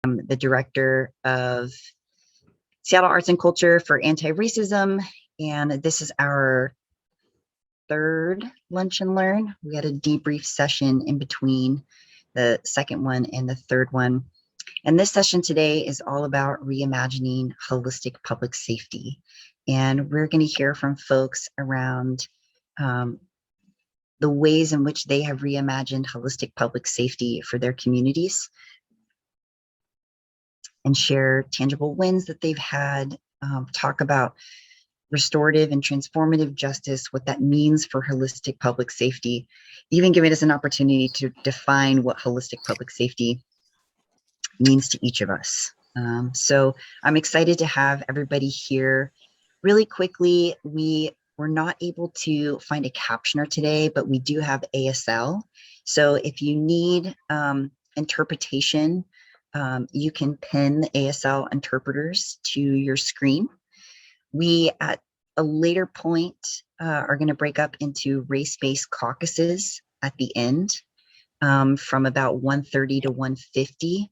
I'm the director of Seattle Arts and Culture for Anti-Racism, and this is our third Lunch and Learn. We had a debrief session in between the second one and the third one. And this session today is all about reimagining holistic public safety. And we're going to hear from folks around the ways in which they have reimagined holistic public safety for their communities and share tangible wins that they've had, talk about restorative and transformative justice, what that means for holistic public safety, even giving us an opportunity to define what holistic public safety means to each of us. So I'm excited to have everybody here. Really quickly, we were not able to find a captioner today, but we do have ASL. So if you need interpretation, you can pin the ASL interpreters to your screen. We, at a later point, are going to break up into race-based caucuses at the end from about 1:30 to 1:50.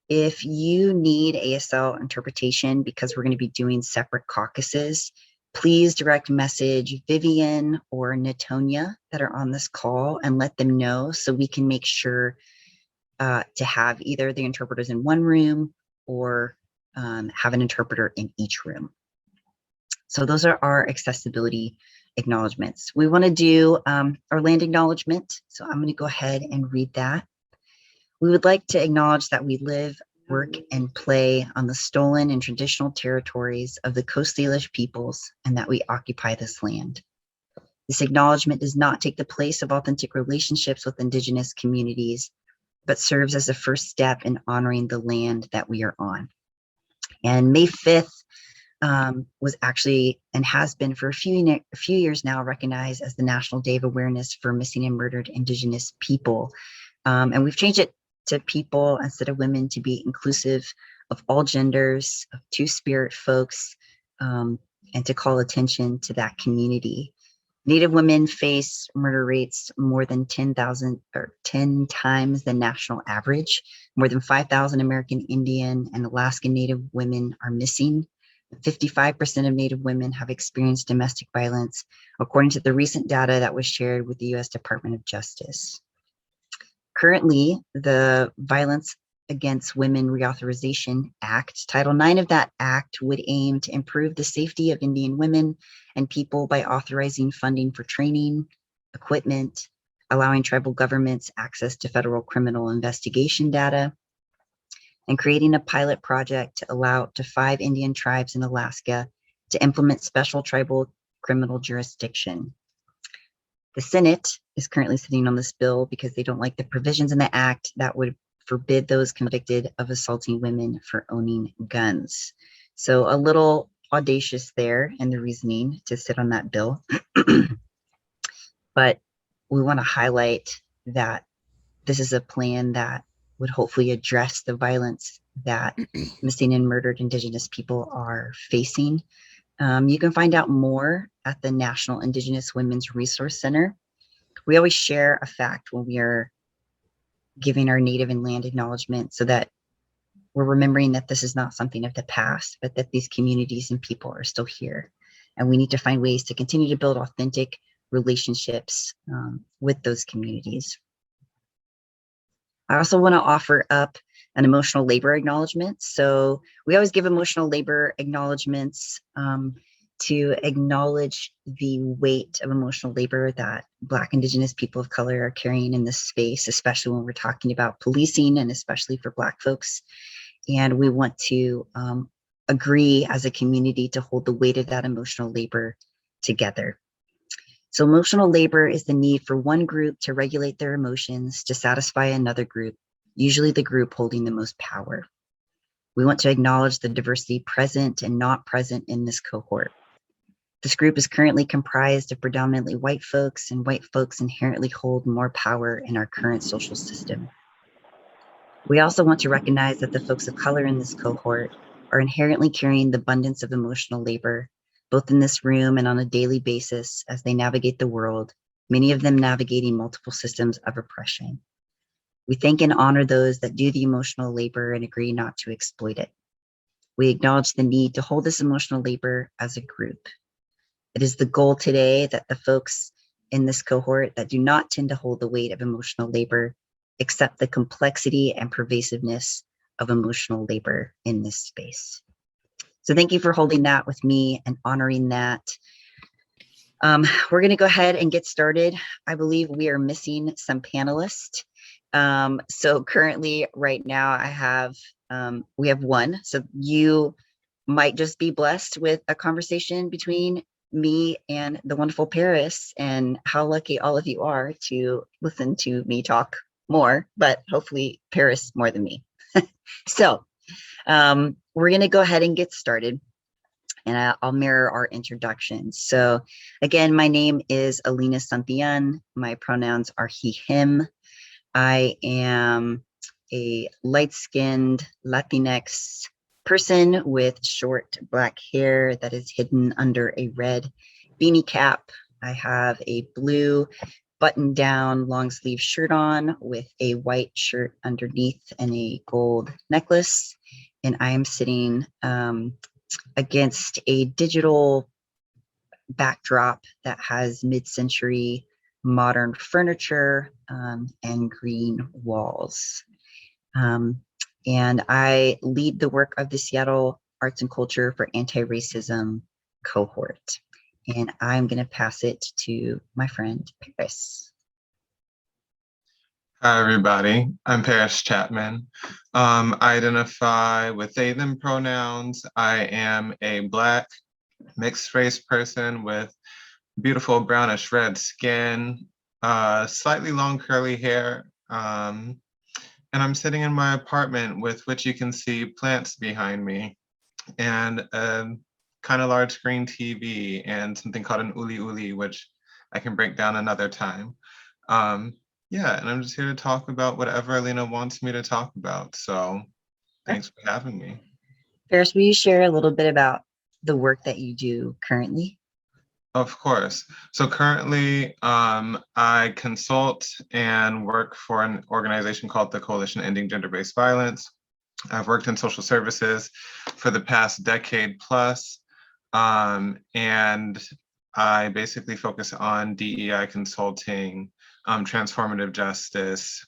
If you need ASL interpretation, because we're going to be doing separate caucuses, please direct message Vivian or Natonia that are on this call and let them know so we can make sure to have either the interpreters in one room or have an interpreter in each room. So those are our accessibility acknowledgements. We want to do our land acknowledgement. So I'm going to go ahead and read that. We would like to acknowledge that we live, work, and play on the stolen and traditional territories of the Coast Salish peoples, and that we occupy this land. This acknowledgement does not take the place of authentic relationships with Indigenous communities, but serves as a first step in honoring the land that we are on. And May 5th was actually, and has been for a few years now, recognized as the National Day of Awareness for Missing and Murdered Indigenous People. And we've changed it to people instead of women to be inclusive of all genders, of two-spirit folks, and to call attention to that community. Native women face murder rates more than 10,000 or 10 times the national average. More than 5,000 American Indian and Alaskan Native women are missing. 55% of Native women have experienced domestic violence, according to the recent data that was shared with the U.S. Department of Justice. Currently, the Violence Against Women Reauthorization Act, Title IX of that act, would aim to improve the safety of Indian women and people by authorizing funding for training, equipment, allowing tribal governments access to federal criminal investigation data, and creating a pilot project to allow up to 5 Indian tribes in Alaska to implement special tribal criminal jurisdiction. The Senate is currently sitting on this bill because they don't like the provisions in the act that would forbid those convicted of assaulting women for owning guns. So a little audacious there in the reasoning to sit on that bill. But we want to highlight that this is a plan that would hopefully address the violence that missing and murdered Indigenous people are facing. You can find out more at the National Indigenous Women's Resource Center. We always share a fact when we are giving our Native and land acknowledgement so that we're remembering that this is not something of the past, but that these communities and people are still here. And we need to find ways to continue to build authentic relationships with those communities. I also want to offer up an emotional labor acknowledgement. So we always give emotional labor acknowledgements to acknowledge the weight of emotional labor that Black, Indigenous people of color are carrying in this space, especially when we're talking about policing and especially for Black folks. And we want to agree as a community to hold the weight of that emotional labor together. So emotional labor is the need for one group to regulate their emotions to satisfy another group, usually the group holding the most power. We want to acknowledge the diversity present and not present in this cohort. This group is currently comprised of predominantly white folks, and white folks inherently hold more power in our current social system. We also want to recognize that the folks of color in this cohort are inherently carrying the abundance of emotional labor, both in this room and on a daily basis as they navigate the world, many of them navigating multiple systems of oppression. We thank and honor those that do the emotional labor and agree not to exploit it. We acknowledge the need to hold this emotional labor as a group. It is the goal today that the folks in this cohort that do not tend to hold the weight of emotional labor accept the complexity and pervasiveness of emotional labor in this space. So thank you for holding that with me and honoring that. We're going to go ahead and get started. I believe we are missing some panelists. So currently, right now, we have one. So you might just be blessed with a conversation between me and the wonderful Paris, and how lucky all of you are to listen to me talk more, but hopefully Paris more than me. So we're going to go ahead and get started, and I'll mirror our introductions. So again, my name is Alina Santillan. My pronouns are he, him. I am a light-skinned Latinx person with short black hair that is hidden under a red beanie cap. I have a blue button-down long sleeve shirt on with a white shirt underneath and a gold necklace. And I am sitting against a digital backdrop that has mid-century modern furniture and green walls. And I lead the work of the Seattle Arts and Culture for Anti-Racism cohort. And I'm going to pass it to my friend, Paris. Hi, everybody. I'm Paris Chapman. I identify with they, them pronouns. I am a Black mixed race person with beautiful brownish red skin, slightly long curly hair. And I'm sitting in my apartment with which you can see plants behind me and a kind of large screen TV and something called an uli uli, which I can break down another time. Yeah, and I'm just here to talk about whatever Alina wants me to talk about. So thanks for having me. Paris, will you share a little bit about the work that you do currently? Of course. So currently, I consult and work for an organization called the Coalition Ending Gender-Based Violence. I've worked in social services for the past decade plus, and I basically focus on DEI consulting, transformative justice,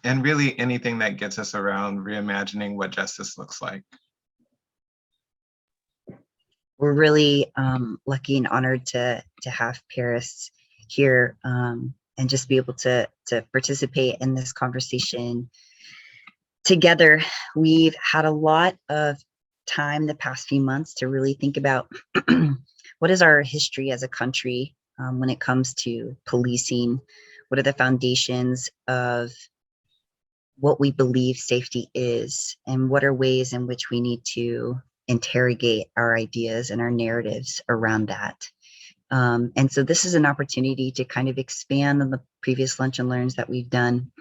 and really anything that gets us around reimagining what justice looks like. We're really lucky and honored to have Paris here and just be able to participate in this conversation together. We've had a lot of time the past few months to really think about what is our history as a country when it comes to policing. What are the foundations of what we believe safety is, and what are ways in which we need to interrogate our ideas and our narratives around that. And so this is an opportunity to kind of expand on the previous lunch and learns that we've done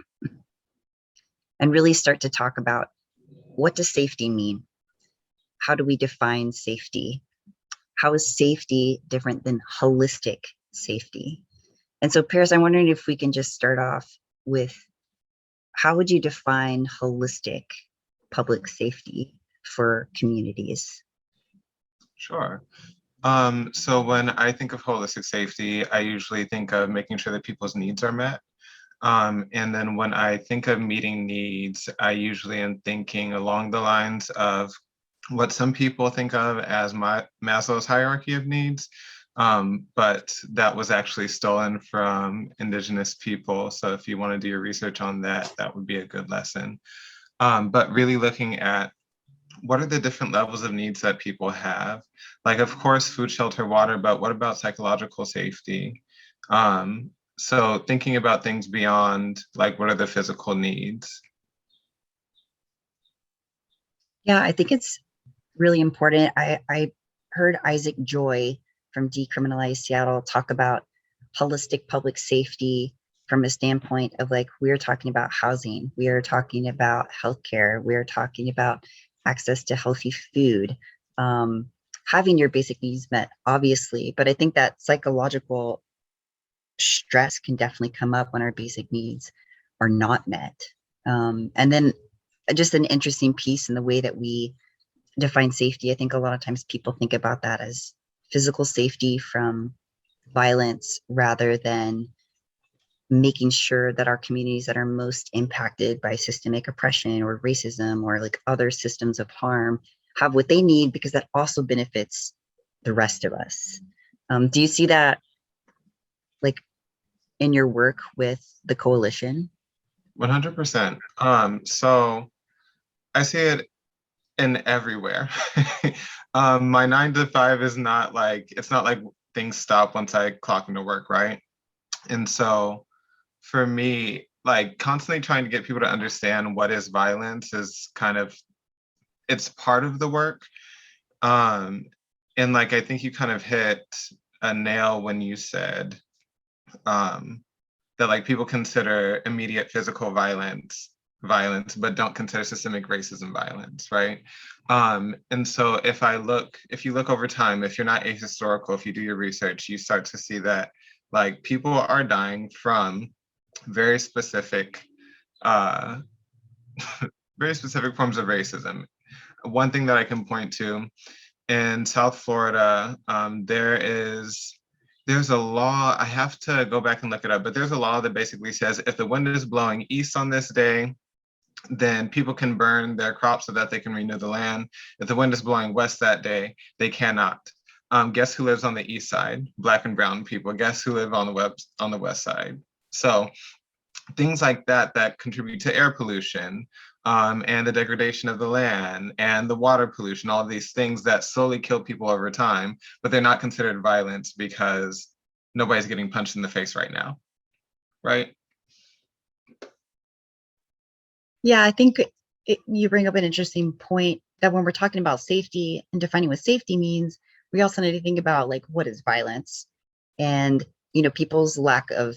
and really start to talk about, what does safety mean? How do we define safety? How is safety different than holistic safety? And so Paris, I'm wondering if we can just start off with, how would you define holistic public safety for communities? Sure. So when I think of holistic safety, I usually think of making sure that people's needs are met. And then when I think of meeting needs, I usually am thinking along the lines of what some people think of as Maslow's hierarchy of needs, but that was actually stolen from Indigenous people. So if you want to do your research on that, that would be a good lesson. But really looking at, what are the different levels of needs that people have? Like, of course, food, shelter, water, but what about psychological safety? So thinking about things beyond, like, what are the physical needs? Yeah, I think it's really important. I heard Isaac Joy from Decriminalize Seattle talk about holistic public safety from a standpoint of, like, we're talking about housing, we are talking about healthcare, we're talking about access to healthy food, having your basic needs met, obviously. But I think that psychological stress can definitely come up when our basic needs are not met. And then just an interesting piece in the way that we define safety. I think a lot of times people think about that as physical safety from violence rather than making sure that our communities that are most impacted by systemic oppression or racism or like other systems of harm have what they need, because that also benefits the rest of us. Do you see that like in your work with the coalition? 100%. So I see it in everywhere. My 9 to 5 is not like, it's not like things stop once I clock into work, right? And so for me, like constantly trying to get people to understand what is violence is kind of, it's part of the work. Um, and like, I think you kind of hit a nail when you said um, that like people consider immediate physical violence, but don't consider systemic racism violence, right? And so if you look over time, if you're not ahistorical, if you do your research, you start to see that like people are dying from very specific, uh, very specific forms of racism. One thing that I can point to in South Florida, there's a law. I have to go back and look it up, but there's a law that basically says if the wind is blowing east on this day, then people can burn their crops so that they can renew the land. If the wind is blowing west that day, they cannot. Guess who lives on the east side? Black and brown people. Guess who live on the west side? So things like that that contribute to air pollution, and the degradation of the land and the water pollution, all of these things that slowly kill people over time, but they're not considered violence because nobody's getting punched in the face right now, right? Yeah, I think you bring up an interesting point that when we're talking about safety and defining what safety means, we also need to think about like what is violence, and people's lack of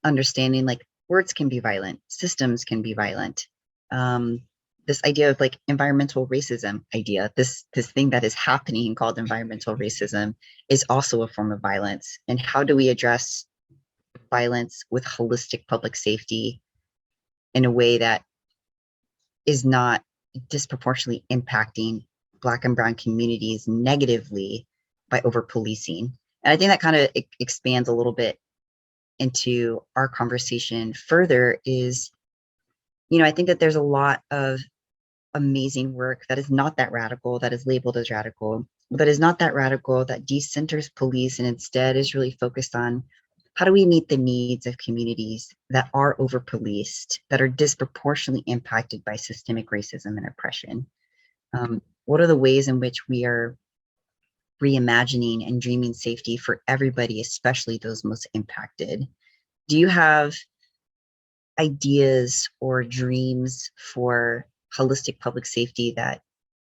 understanding like words can be violent, systems can be violent. Um, this idea of like environmental racism idea, this thing that is happening called environmental racism is also a form of violence. And how do we address violence with holistic public safety in a way that is not disproportionately impacting Black and Brown communities negatively by over policing? And I think that kind of expands a little bit into our conversation further is, I think that there's a lot of amazing work that is not that radical, that is labeled as radical, but is not that radical, that decenters police and instead is really focused on how do we meet the needs of communities that are over policed, that are disproportionately impacted by systemic racism and oppression? What are the ways in which we are reimagining and dreaming safety for everybody, especially those most impacted? Do you have ideas or dreams for holistic public safety that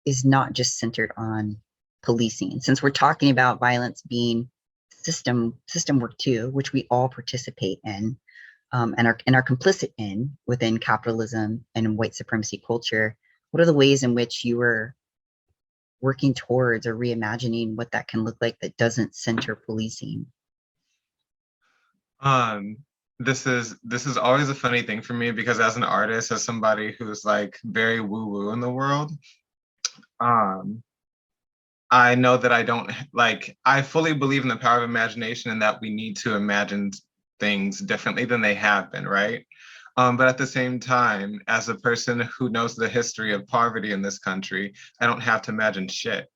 is not just centered on policing? Since we're talking about violence being system work too, which we all participate in, and are complicit in within capitalism and white supremacy culture, what are the ways in which you are working towards or reimagining what that can look like that doesn't center policing? Um, this is always a funny thing for me because as an artist, as somebody who's like very woo-woo in the world, um, I know that I don't like, I fully believe in the power of imagination and that we need to imagine things differently than they have been, right? But at the same time, as a person who knows the history of poverty in this country, I don't have to imagine shit.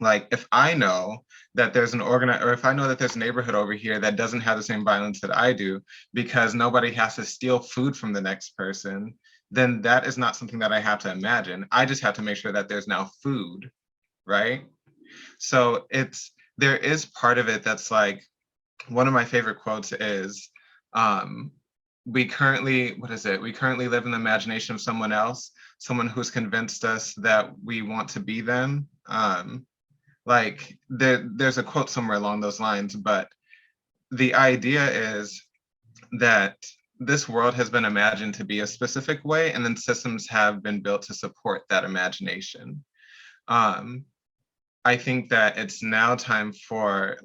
Like if I know that there's or if I know that there's a neighborhood over here that doesn't have the same violence that I do because nobody has to steal food from the next person, then that is not something that I have to imagine. I just have to make sure that there's now food, right? So there is part of it that's like, one of my favorite quotes is, um, we currently, what is it? We currently live in the imagination of someone else, someone who's convinced us that we want to be them. Like there's a quote somewhere along those lines, but the idea is that this world has been imagined to be a specific way, and then systems have been built to support that imagination. Um, I think that it's now time for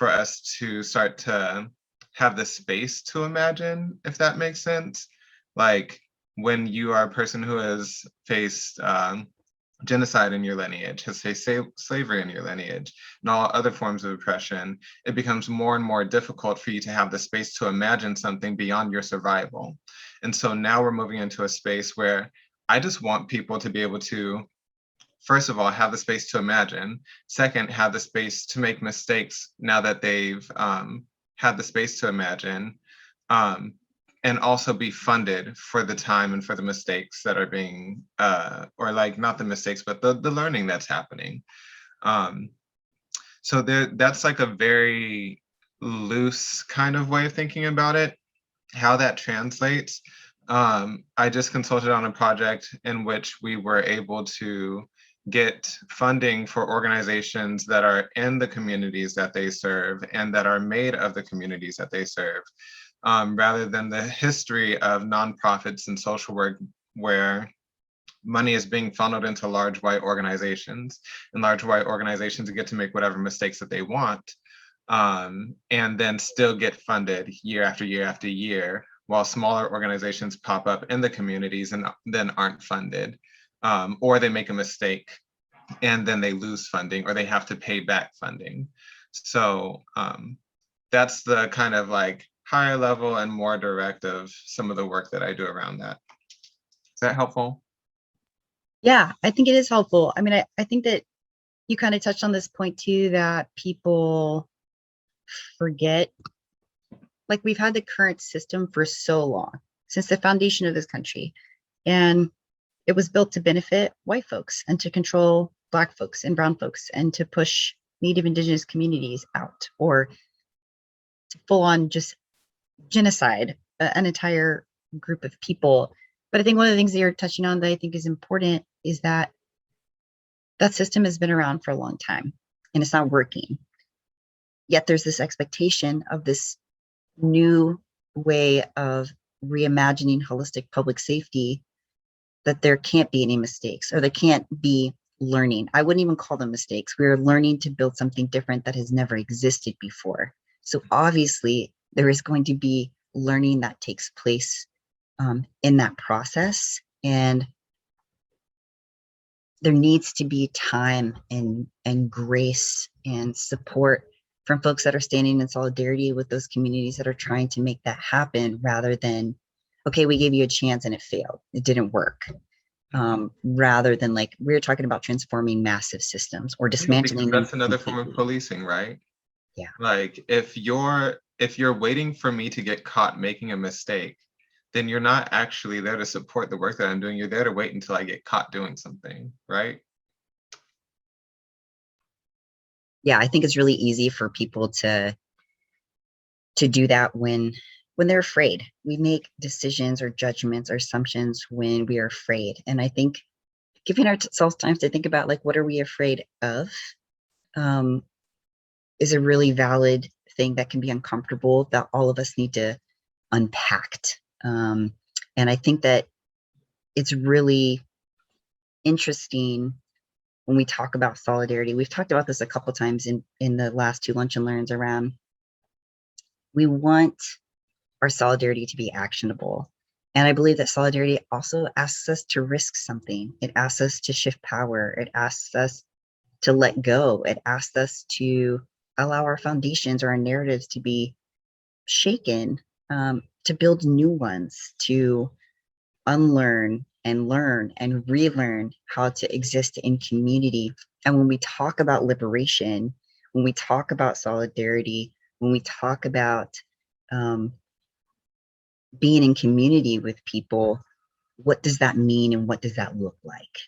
us to start to have the space to imagine, if that makes sense. Like when you are a person who has faced genocide in your lineage, has faced slavery in your lineage, and all other forms of oppression, it becomes more and more difficult for you to have the space to imagine something beyond your survival. And so now we're moving into a space where I just want people to be able to, first of all, have the space to imagine. Second, have the space to make mistakes now that they've had the space to imagine. And also be funded for the time and for the mistakes that are being, or like not the mistakes, but the learning that's happening. So that's like a very loose kind of way of thinking about it. How that translates, I just consulted on a project in which we were able to get funding for organizations that are in the communities that they serve and that are made of the communities that they serve. Rather than the history of nonprofits and social work where money is being funneled into large white organizations, and large white organizations get to make whatever mistakes that they want, and then still get funded year after year after year, while smaller organizations pop up in the communities and then aren't funded, or they make a mistake and then they lose funding or they have to pay back funding. So that's the kind of like higher level and more direct of some of the work that I do around that. Is that helpful? Yeah, I think it is helpful. I mean, I think that you kind of touched on this point too, that people forget, like we've had the current system for so long, since the foundation of this country. And it was built to benefit white folks and to control Black folks and brown folks and to push Native Indigenous communities out, or to full on just genocide an entire group of people. But I think one of the things that you're touching on that I think is important is that that system has been around for a long time and it's not working. Yet there's this expectation of this new way of reimagining holistic public safety, that there can't be any mistakes or there can't be learning. I wouldn't even call them mistakes. We're learning to build something different that has never existed before. So obviously there is going to be learning that takes place in that process. And there needs to be time and grace and support from folks that are standing in solidarity with those communities that are trying to make that happen, rather than, okay, we gave you a chance and it failed, it didn't work. Rather than like we're talking about transforming massive systems or dismantling them. That's another form of policing, right? Yeah. Like if you're waiting for me to get caught making a mistake, then you're not actually there to support the work that I'm doing. You're there to wait until I get caught doing something, right? Yeah, I think it's really easy for people to do that when they're afraid. We make decisions or judgments or assumptions when we are afraid. And I think giving ourselves time to think about, like, what are we afraid of, is a really valid thing that can be uncomfortable, that all of us need to unpack. And I think that it's really interesting when we talk about solidarity. We've talked about this a couple times in the last 2 lunch and learns around, we want our solidarity to be actionable. And I believe that solidarity also asks us to risk something. It asks us to shift power. It asks us to let go. It asks us to allow our foundations or our narratives to be shaken, to build new ones, to unlearn and learn and relearn how to exist in community. And when we talk about liberation, when we talk about solidarity, when we talk about being in community with people, what does that mean and what does that look like?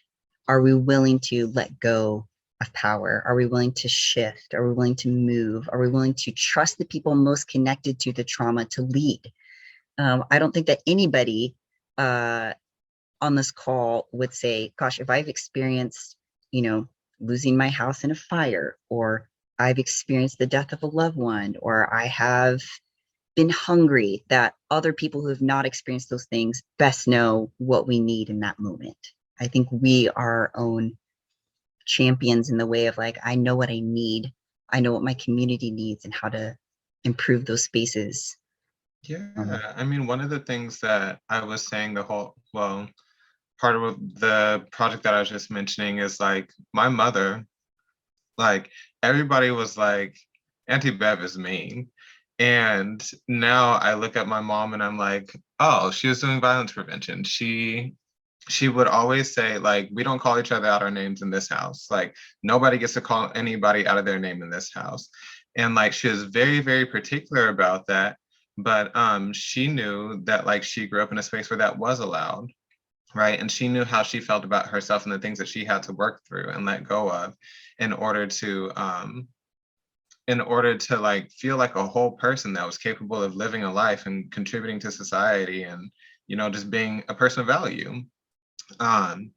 Are we willing to let go of power? Are we willing to shift? Are we willing to move? Are we willing to trust the people most connected to the trauma to lead? I don't think that anybody on this call would say, gosh, if I've experienced, losing my house in a fire, or I've experienced the death of a loved one, or I have been hungry, that other people who have not experienced those things best know what we need in that moment. I think we are our own champions in the way of, like, I know what I need. I know what my community needs and how to improve those spaces. Yeah, I mean, one of the things that I was saying part of the project that I was just mentioning is like my mother, like everybody was like, Auntie Bev is mean. And now I look at my mom and I'm like, oh, she was doing violence prevention. She would always say, like, we don't call each other out our names in this house. Like, nobody gets to call anybody out of their name in this house. And like, she was very, very particular about that. But she knew that like she grew up in a space where that was allowed, right? And she knew how she felt about herself and the things that she had to work through and let go of in order to like feel like a whole person that was capable of living a life and contributing to society and just being a person of value. um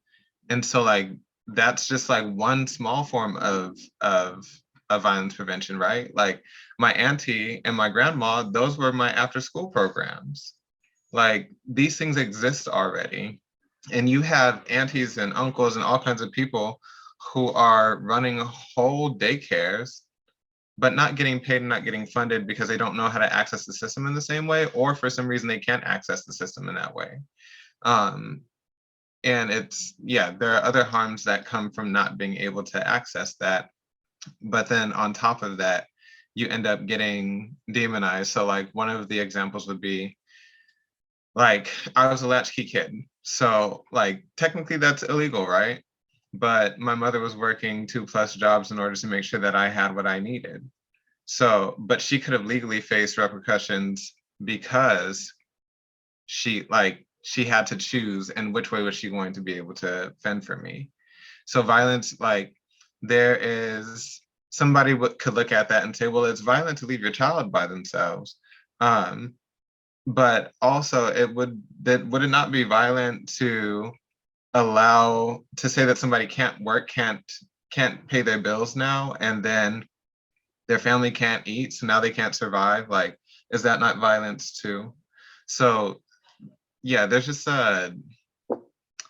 and so like that's just like one small form of violence prevention, right? Like my auntie and my grandma, those were my after school programs. Like these things exist already, and you have aunties and uncles and all kinds of people who are running whole daycares but not getting paid and not getting funded because they don't know how to access the system in the same way, or for some reason they can't access the system in that way. um, and there are other harms that come from not being able to access that. But then on top of that, you end up getting demonized. So like one of the examples would be like, I was a latchkey kid, so like technically that's illegal, right? But my mother was working 2+ jobs in order to make sure that I had what I needed. So, but she could have legally faced repercussions because she had to choose, and which way was she going to be able to fend for me. So violence, like there is somebody could look at that and say, well, it's violent to leave your child by themselves. But also would it not be violent to allow to say that somebody can't work, can't pay their bills now, and then their family can't eat, so now they can't survive? Like, is that not violence too? So yeah, there's just a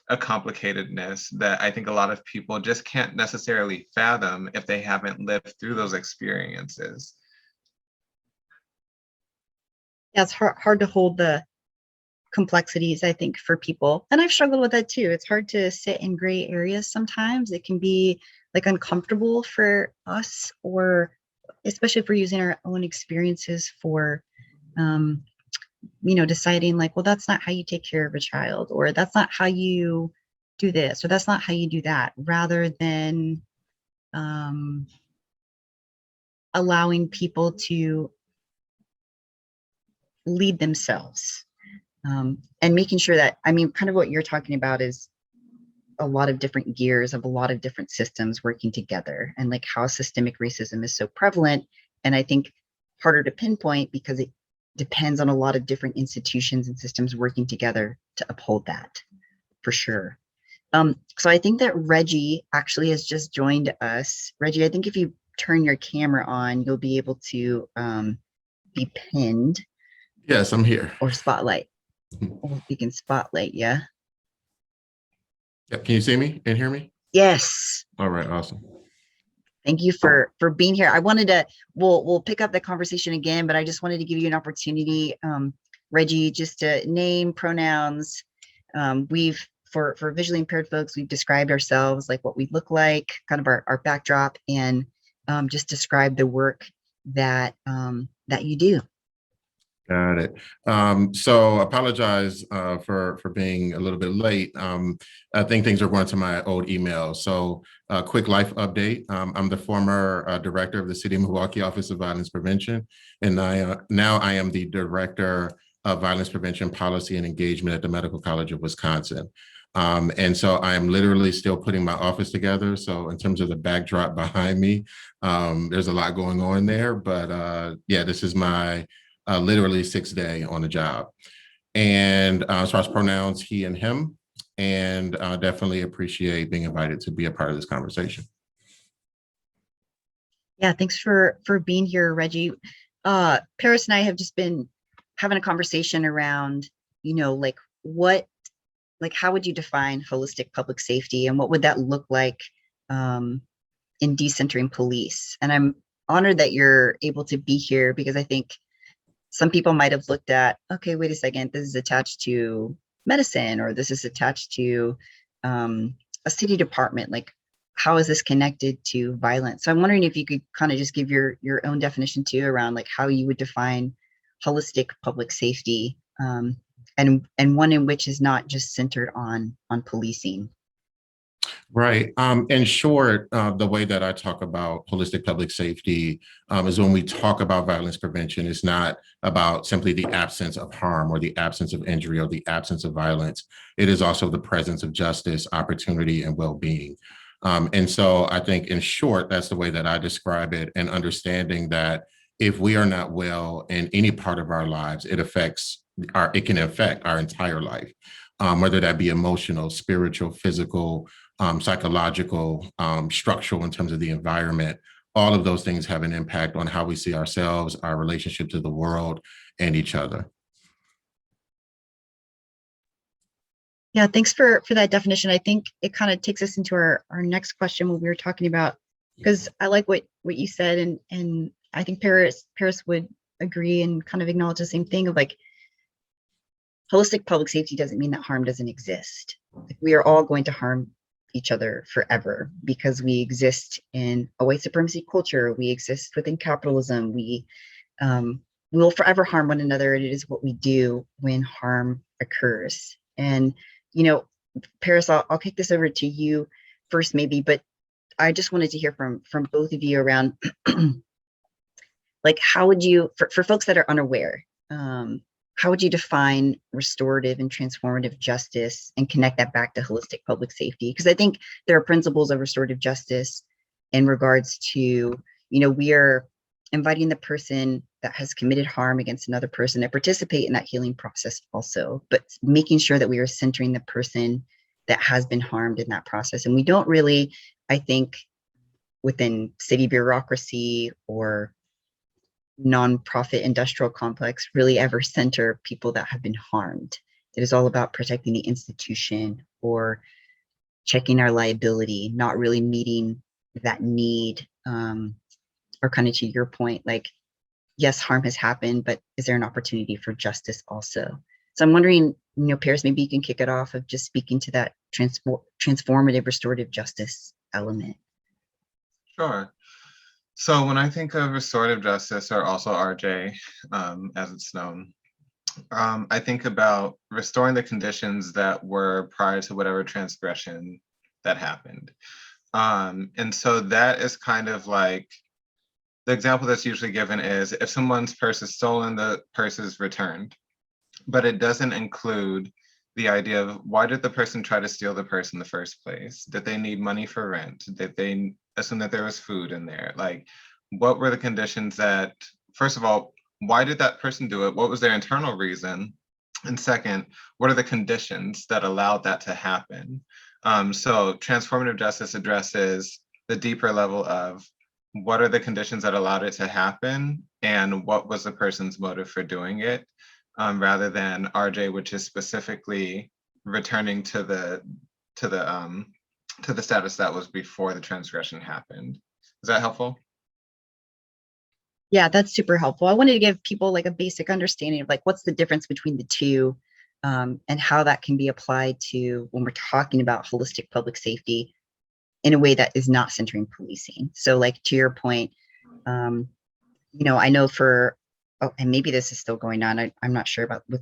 complicatedness that I think a lot of people just can't necessarily fathom if they haven't lived through those experiences. Yeah, it's hard to hold the complexities, I think, for people. And I've struggled with that too. It's hard to sit in gray areas sometimes. It can be like uncomfortable for us, or especially if we're using our own experiences for deciding like, well, that's not how you take care of a child, or that's not how you do this, or that's not how you do that, rather than allowing people to lead themselves, and making sure that, I mean, kind of what you're talking about is a lot of different gears of a lot of different systems working together, and like how systemic racism is so prevalent. And I think harder to pinpoint because it depends on a lot of different institutions and systems working together to uphold that, for sure. So I think that Reggie actually has just joined us. Reggie, I think if you turn your camera on, you'll be able to be pinned. Yes, I'm here. Or spotlight. Or we can spotlight, yeah. Yep. Can you see me and hear me? Yes. All right, awesome. Thank you for being here. I wanted to, we'll pick up the conversation again, but I just wanted to give you an opportunity, Reggie, just to name, pronouns. For visually impaired folks, we've described ourselves, like what we look like, kind of our backdrop, and just describe the work that you do. Got it. So apologize for being a little bit late. I think things are going to my old email. So quick life update. I'm the former director of the City of Milwaukee Office of Violence Prevention, and now I am the director of Violence Prevention Policy and Engagement at the Medical College of Wisconsin. And so I am literally still putting my office together. So in terms of the backdrop behind me, there's a lot going on there. But yeah, this is my literally 6th day on the job. And as far as pronouns, he and him, and definitely appreciate being invited to be a part of this conversation. Yeah, thanks for being here, Reggie. Paris and I have just been having a conversation around, like how would you define holistic public safety, and what would that look like in decentering police? And I'm honored that you're able to be here, because I think some people might have looked at, okay, wait a second, this is attached to medicine, or this is attached to a city department. Like, how is this connected to violence? So I'm wondering if you could kind of just give your own definition too around like how you would define holistic public safety, and one in which is not just centered on policing. Right. In short, the way that I talk about holistic public safety is when we talk about violence prevention, it's not about simply the absence of harm or the absence of injury or the absence of violence. It is also the presence of justice, opportunity, and well-being. And so I think in short, that's the way that I describe it, and understanding that if we are not well in any part of our lives, it can affect our entire life, whether that be emotional, spiritual, physical, psychological, structural in terms of the environment. All of those things have an impact on how we see ourselves, our relationship to the world, and each other. Yeah, thanks for that definition. I think it kind of takes us into our next question, what we were talking about, because I like what you said, and I think Paris would agree and kind of acknowledge the same thing of like, holistic public safety doesn't mean that harm doesn't exist. Like, we are all going to harm each other forever because we exist in a white supremacy culture. We exist within capitalism. We will forever harm one another, and it is what we do when harm occurs. And Paris, I'll kick this over to you first, maybe, but I just wanted to hear from both of you around like, how would you, for folks that are unaware, how would you define restorative and transformative justice and connect that back to holistic public safety? Because I think there are principles of restorative justice in regards to, we are inviting the person that has committed harm against another person to participate in that healing process also, but making sure that we are centering the person that has been harmed in that process. And we don't really, I think, within city bureaucracy or nonprofit industrial complex, really ever center people that have been harmed. It is all about protecting the institution or checking our liability, not really meeting that need, or kind of to your point, like, yes, harm has happened, but is there an opportunity for justice also? So I'm wondering, Paris, maybe you can kick it off of just speaking to that transformative restorative justice element. Sure. So when I think of restorative justice, or also RJ, as it's known, I think about restoring the conditions that were prior to whatever transgression that happened. And so that is kind of like, the example that's usually given is if someone's purse is stolen, the purse is returned, but it doesn't include the idea of why did the person try to steal the purse in the first place? Did they need money for rent? Did they assume that there was food in there? Like, what were the conditions that, first of all, why did that person do it? What was their internal reason? And second, what are the conditions that allowed that to happen? So transformative justice addresses the deeper level of what are the conditions that allowed it to happen and what was the person's motive for doing it, rather than RJ, which is specifically returning to the status that was before the transgression happened. Is that helpful? Yeah, that's super helpful. I wanted to give people like a basic understanding of like what's the difference between the two, and how that can be applied to when we're talking about holistic public safety in a way that is not centering policing. So like to your point, I know and maybe this is still going on, I'm not sure about with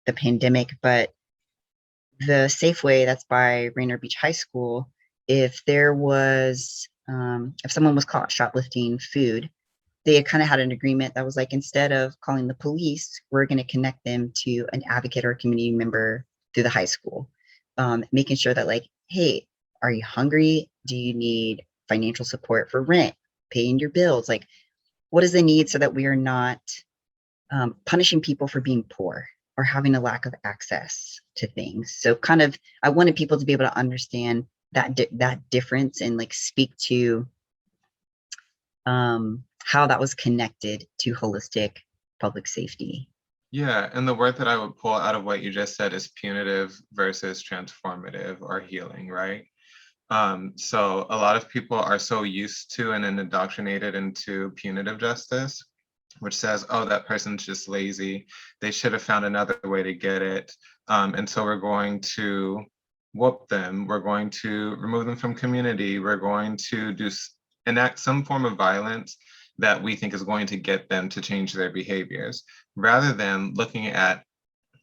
the pandemic, but the Safeway that's by Rainier Beach High School, if someone was caught shoplifting food, they kind of had an agreement that was like, instead of calling the police, we're going to connect them to an advocate or a community member through the high school, making sure that like, hey, are you hungry? Do you need financial support for rent, paying your bills? Like, what is the need so that we are not punishing people for being poor or having a lack of access to things? So kind of, I wanted people to be able to understand that difference and like speak to how that was connected to holistic public safety. Yeah, and the word that I would pull out of what you just said is punitive versus transformative or healing, right? So a lot of people are so used to and indoctrinated into punitive justice which says, oh, that person's just lazy. They should have found another way to get it. And so we're going to whoop them. We're going to remove them from community. We're going to enact some form of violence that we think is going to get them to change their behaviors, rather than looking at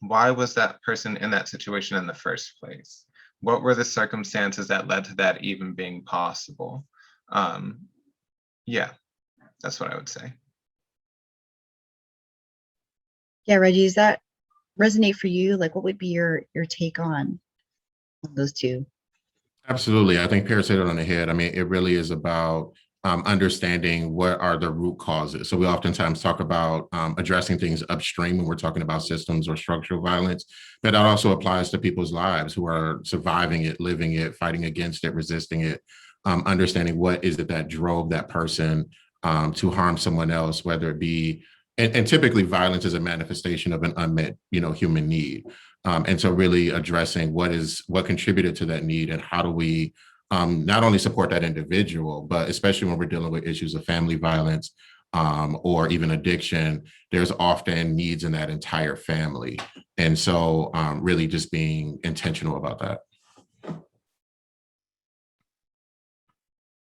why was that person in that situation in the first place? What were the circumstances that led to that even being possible? Yeah, that's what I would say. Yeah, Reggie, does that resonate for you? Like, what would be your take on those two? Absolutely. I think Paris hit it on the head. I mean, it really is about understanding what are the root causes. So we oftentimes talk about addressing things upstream when we're talking about systems or structural violence, but that also applies to people's lives who are surviving it, living it, fighting against it, resisting it, understanding what is it that drove that person to harm someone else, whether it be, and typically violence is a manifestation of an unmet, human need. And so really addressing what contributed to that need and how do we not only support that individual, but especially when we're dealing with issues of family violence or even addiction, there's often needs in that entire family. And so really just being intentional about that.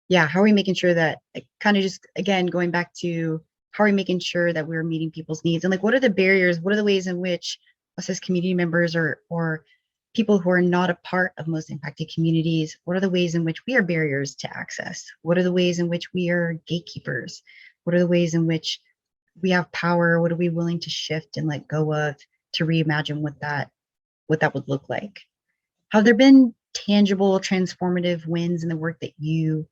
Yeah, how are we making sure that, kind of just, again, going back to how are we making sure that we're meeting people's needs, and like, what are the barriers? What are the ways in which us as community members or people who are not a part of most impacted communities, what are the ways in which we are barriers to access? What are the ways in which we are gatekeepers? What are the ways in which we have power? What are we willing to shift and let go of to reimagine what that would look like? Have there been tangible transformative wins in the work that you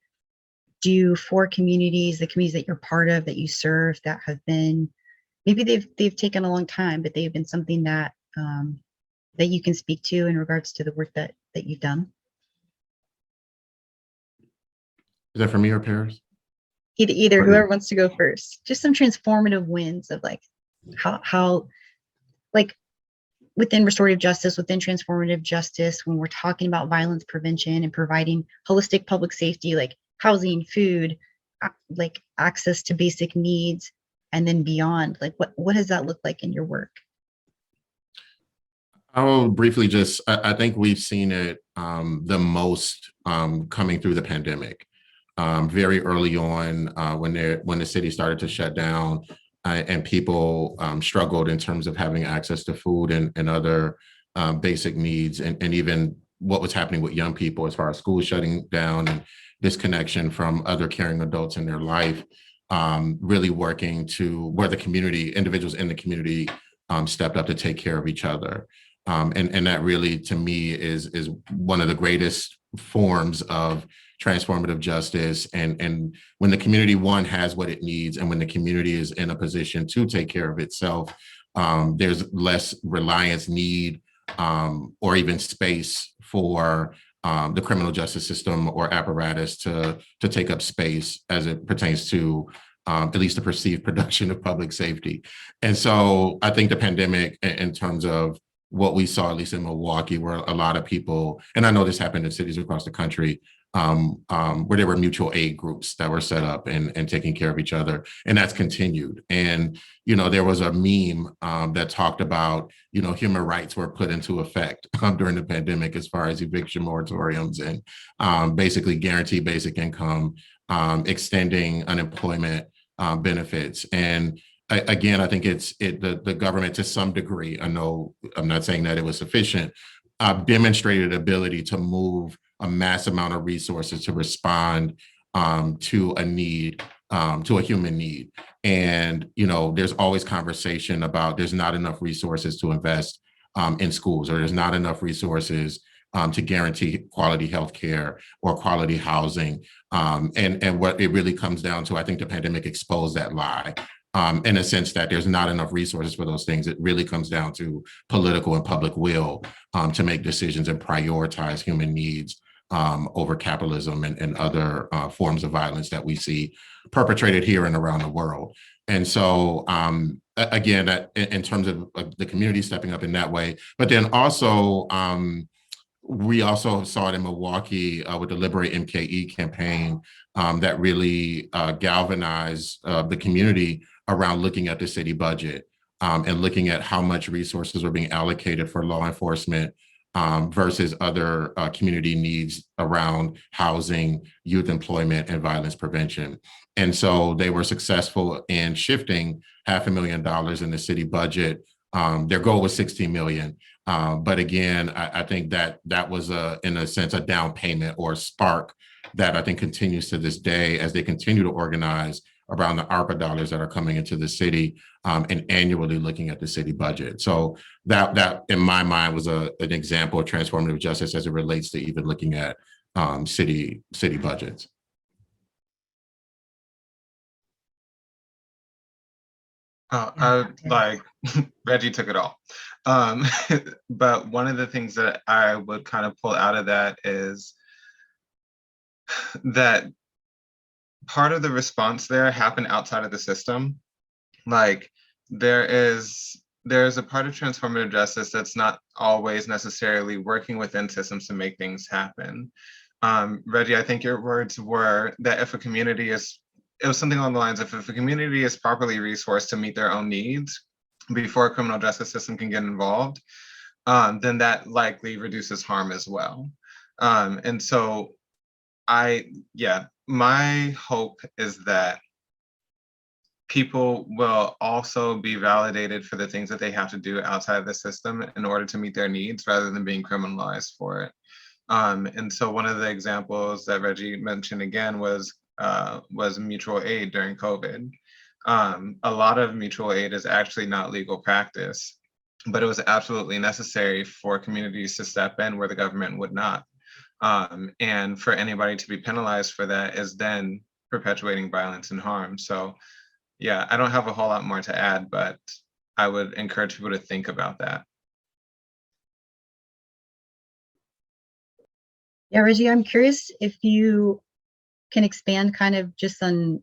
do for communities, the communities that you're part of, that you serve, that have been, maybe they've taken a long time, but they've been something that that you can speak to in regards to the work that you've done? Is that for me or Paris? Either whoever wants to go first. Just some transformative wins of like how like within restorative justice, within transformative justice, when we're talking about violence prevention and providing holistic public safety, like housing, food, like access to basic needs, and then beyond, like what does that look like in your work? I'll briefly I think we've seen it the most coming through the pandemic. Very early on when the city started to shut down and people struggled in terms of having access to food and other basic needs, and even what was happening with young people as far as schools shutting down and disconnection from other caring adults in their life, really working to where the community, individuals in the community stepped up to take care of each other. And that really, to me, is one of the greatest forms of transformative justice. And when the community, one, has what it needs, and when the community is in a position to take care of itself, there's less reliance, need, or even space for the criminal justice system or apparatus to take up space as it pertains to at least the perceived production of public safety. And so I think the pandemic, in terms of what we saw, at least in Milwaukee, where a lot of people, and I know this happened in cities across the country, where there were mutual aid groups that were set up and taking care of each other, and that's continued. And there was a meme that talked about human rights were put into effect during the pandemic as far as eviction moratoriums and basically guarantee basic income, extending unemployment benefits. And again, I think the government, to some degree, I know I'm not saying that it was sufficient, demonstrated ability to move a mass amount of resources to respond to a need, to a human need. And, there's always conversation about there's not enough resources to invest in schools, or there's not enough resources to guarantee quality healthcare or quality housing. And what it really comes down to, I think the pandemic exposed that lie. In a sense that there's not enough resources for those things. It really comes down to political and public will to make decisions and prioritize human needs over capitalism and other forms of violence that we see perpetrated here and around the world. And so, again, that in terms of the community stepping up in that way, but then also, we also saw it in Milwaukee with the Liberate MKE campaign that really galvanized the community around looking at the city budget and looking at how much resources are being allocated for law enforcement versus other community needs around housing, youth employment, and violence prevention. And so they were successful in shifting $500,000 in the city budget. Their goal was 16 million. But again, I think that was in a sense, a down payment or a spark that I think continues to this day as they continue to organize around the ARPA dollars that are coming into the city and annually looking at the city budget. So that in my mind was an example of transformative justice as it relates to even looking at city budgets. Like Reggie took it all. But one of the things that I would kind of pull out of that is that part of the response there happened outside of the system. Like there's a part of transformative justice that's not always necessarily working within systems to make things happen. Reggie, I think your words were that if a community is, it was something along the lines of if a community is properly resourced to meet their own needs before a criminal justice system can get involved, then that likely reduces harm as well. And so my hope is that people will also be validated for the things that they have to do outside of the system in order to meet their needs rather than being criminalized for it. And so one of the examples that Reggie mentioned again was mutual aid during COVID. A lot of mutual aid is actually not legal practice, but it was absolutely necessary for communities to step in where the government would not. And for anybody to be penalized for that is then perpetuating violence and harm. So yeah, I don't have a whole lot more to add, but I would encourage people to think about that. Yeah, Reggie, I'm curious if you can expand kind of just on,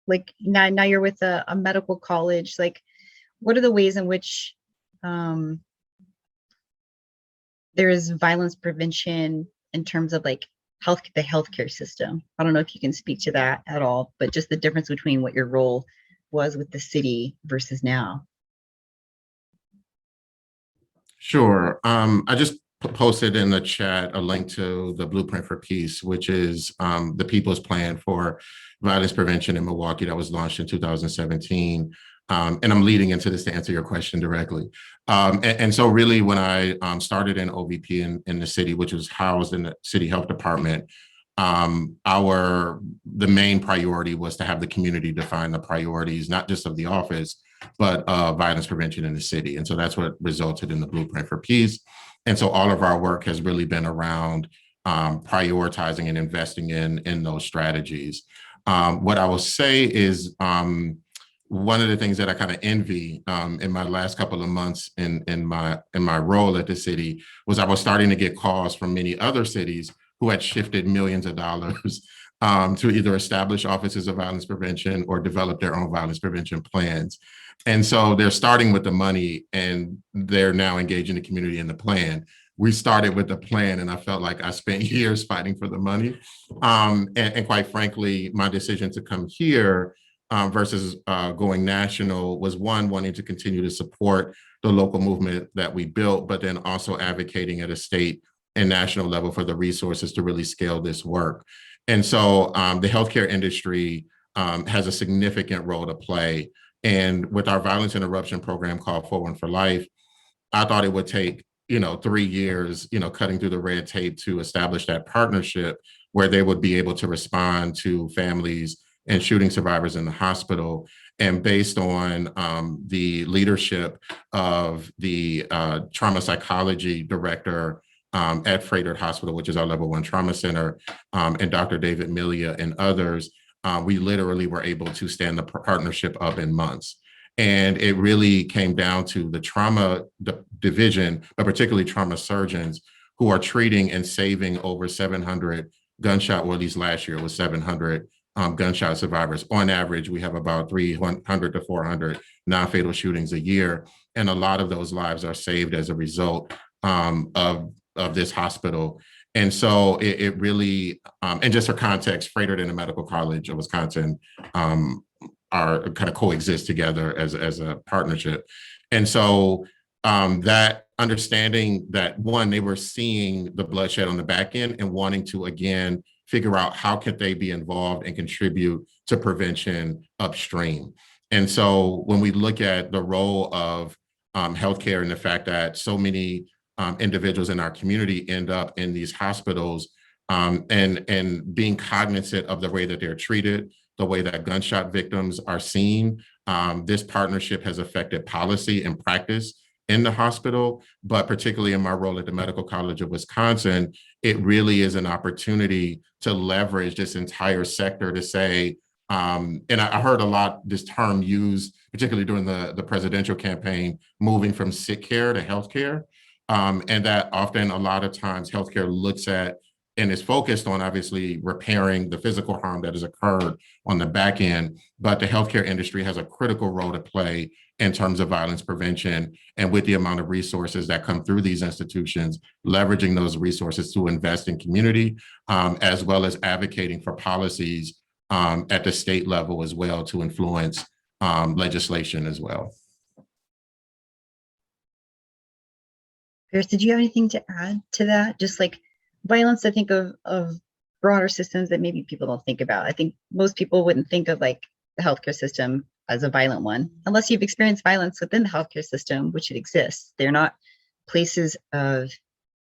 like, now you're with a medical college, like, what are the ways in which there is violence prevention in terms of like the healthcare system? I don't know if you can speak to that at all, but just the difference between what your role was with the city versus now. Sure. I just posted in the chat a link to the Blueprint for Peace, which is the People's Plan for Violence Prevention in Milwaukee that was launched in 2017. And I'm leading into this to answer your question directly. And so really when I started in OVP in the city, which was housed in the city health department, the main priority was to have the community define the priorities, not just of the office, but violence prevention in the city. And so that's what resulted in the Blueprint for Peace. And so all of our work has really been around prioritizing and investing in those strategies. What I will say is one of the things that I kind of envy in my last couple of months in my role at the city was I was starting to get calls from many other cities who had shifted millions of dollars to either establish offices of violence prevention or develop their own violence prevention plans. And so they're starting with the money and they're now engaging the community in the plan. We started with the plan and I felt like I spent years fighting for the money. And quite frankly, my decision to come here versus going national was one, wanting to continue to support the local movement that we built, but then also advocating at a state and national level for the resources to really scale this work. And so the healthcare industry has a significant role to play. And with our violence interruption program called Forward for Life, I thought it would take 3 years, cutting through the red tape to establish that partnership where they would be able to respond to families and shooting survivors in the hospital. And based on the leadership of the trauma psychology director at Frederick Hospital, which is our level 1 trauma center, and Dr. David Milia and others, we literally were able to stand the partnership up in months. And it really came down to the trauma division, but particularly trauma surgeons who are treating and saving over 700 gunshot, or at least last year it was 700 gunshot survivors. On average, we have about 300 to 400 non-fatal shootings a year. And a lot of those lives are saved as a result of this hospital. And so it really, and just for context, Frederick Medical College of Wisconsin are kind of coexist together as a partnership. And so that understanding that, one, they were seeing the bloodshed on the back end and wanting to, again, figure out how could they be involved and contribute to prevention upstream. And so when we look at the role of healthcare and the fact that so many individuals in our community end up in these hospitals, and being cognizant of the way that they're treated, the way that gunshot victims are seen, this partnership has affected policy and practice in the hospital, but particularly in my role at the Medical College of Wisconsin, it really is an opportunity to leverage this entire sector to say, and I heard a lot this term used, particularly during the presidential campaign, moving from sick care to healthcare. And that often a lot of times healthcare looks at and is focused on obviously repairing the physical harm that has occurred on the back end, but the healthcare industry has a critical role to play in terms of violence prevention, and with the amount of resources that come through these institutions, leveraging those resources to invest in community, as well as advocating for policies at the state level as well to influence legislation as well. Paris, did you have anything to add to that? Just like violence, I think of broader systems that maybe people don't think about. I think most people wouldn't think of like the healthcare system as a violent one, unless you've experienced violence within the healthcare system, which it exists. They're not places of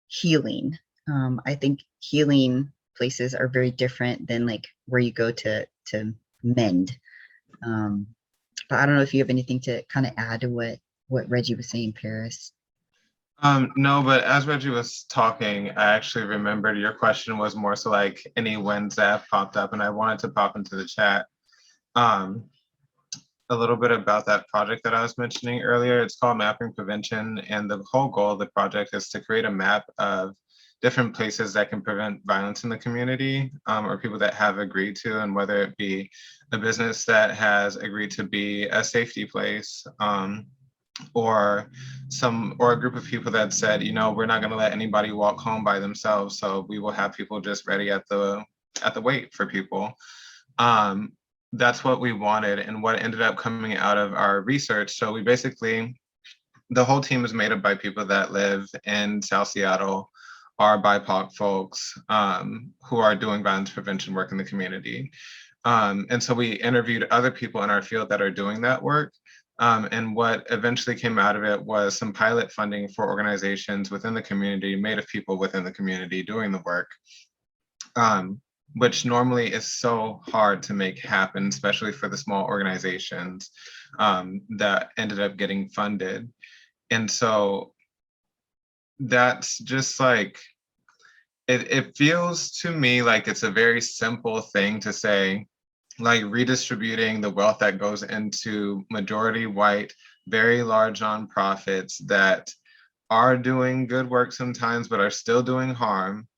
healing. I think healing places are very different than like where you go to mend. But I don't know if you have anything to kind of add to what Reggie was saying, Paris. No, but as Reggie was talking, I actually remembered your question was more so like any wins that popped up, and I wanted to pop into the chat a little bit about that project that I was mentioning earlier. It's called Mapping Prevention, and the whole goal of the project is to create a map of different places that can prevent violence in the community, or people that have agreed to, and whether it be a business that has agreed to be a safety place, or a group of people that said, you know, we're not going to let anybody walk home by themselves, so we will have people just ready at the wait for people. That's what we wanted, and what ended up coming out of our research. So we basically, the whole team is made up by people that live in South Seattle, are BIPOC folks who are doing violence prevention work in the community. And so we interviewed other people in our field that are doing that work. And what eventually came out of it was some pilot funding for organizations within the community, made of people within the community doing the work, which normally is so hard to make happen, especially for the small organizations that ended up getting funded. And so that's just like, it feels to me like it's a very simple thing to say, like redistributing the wealth that goes into majority white, very large nonprofits that are doing good work sometimes, but are still doing harm.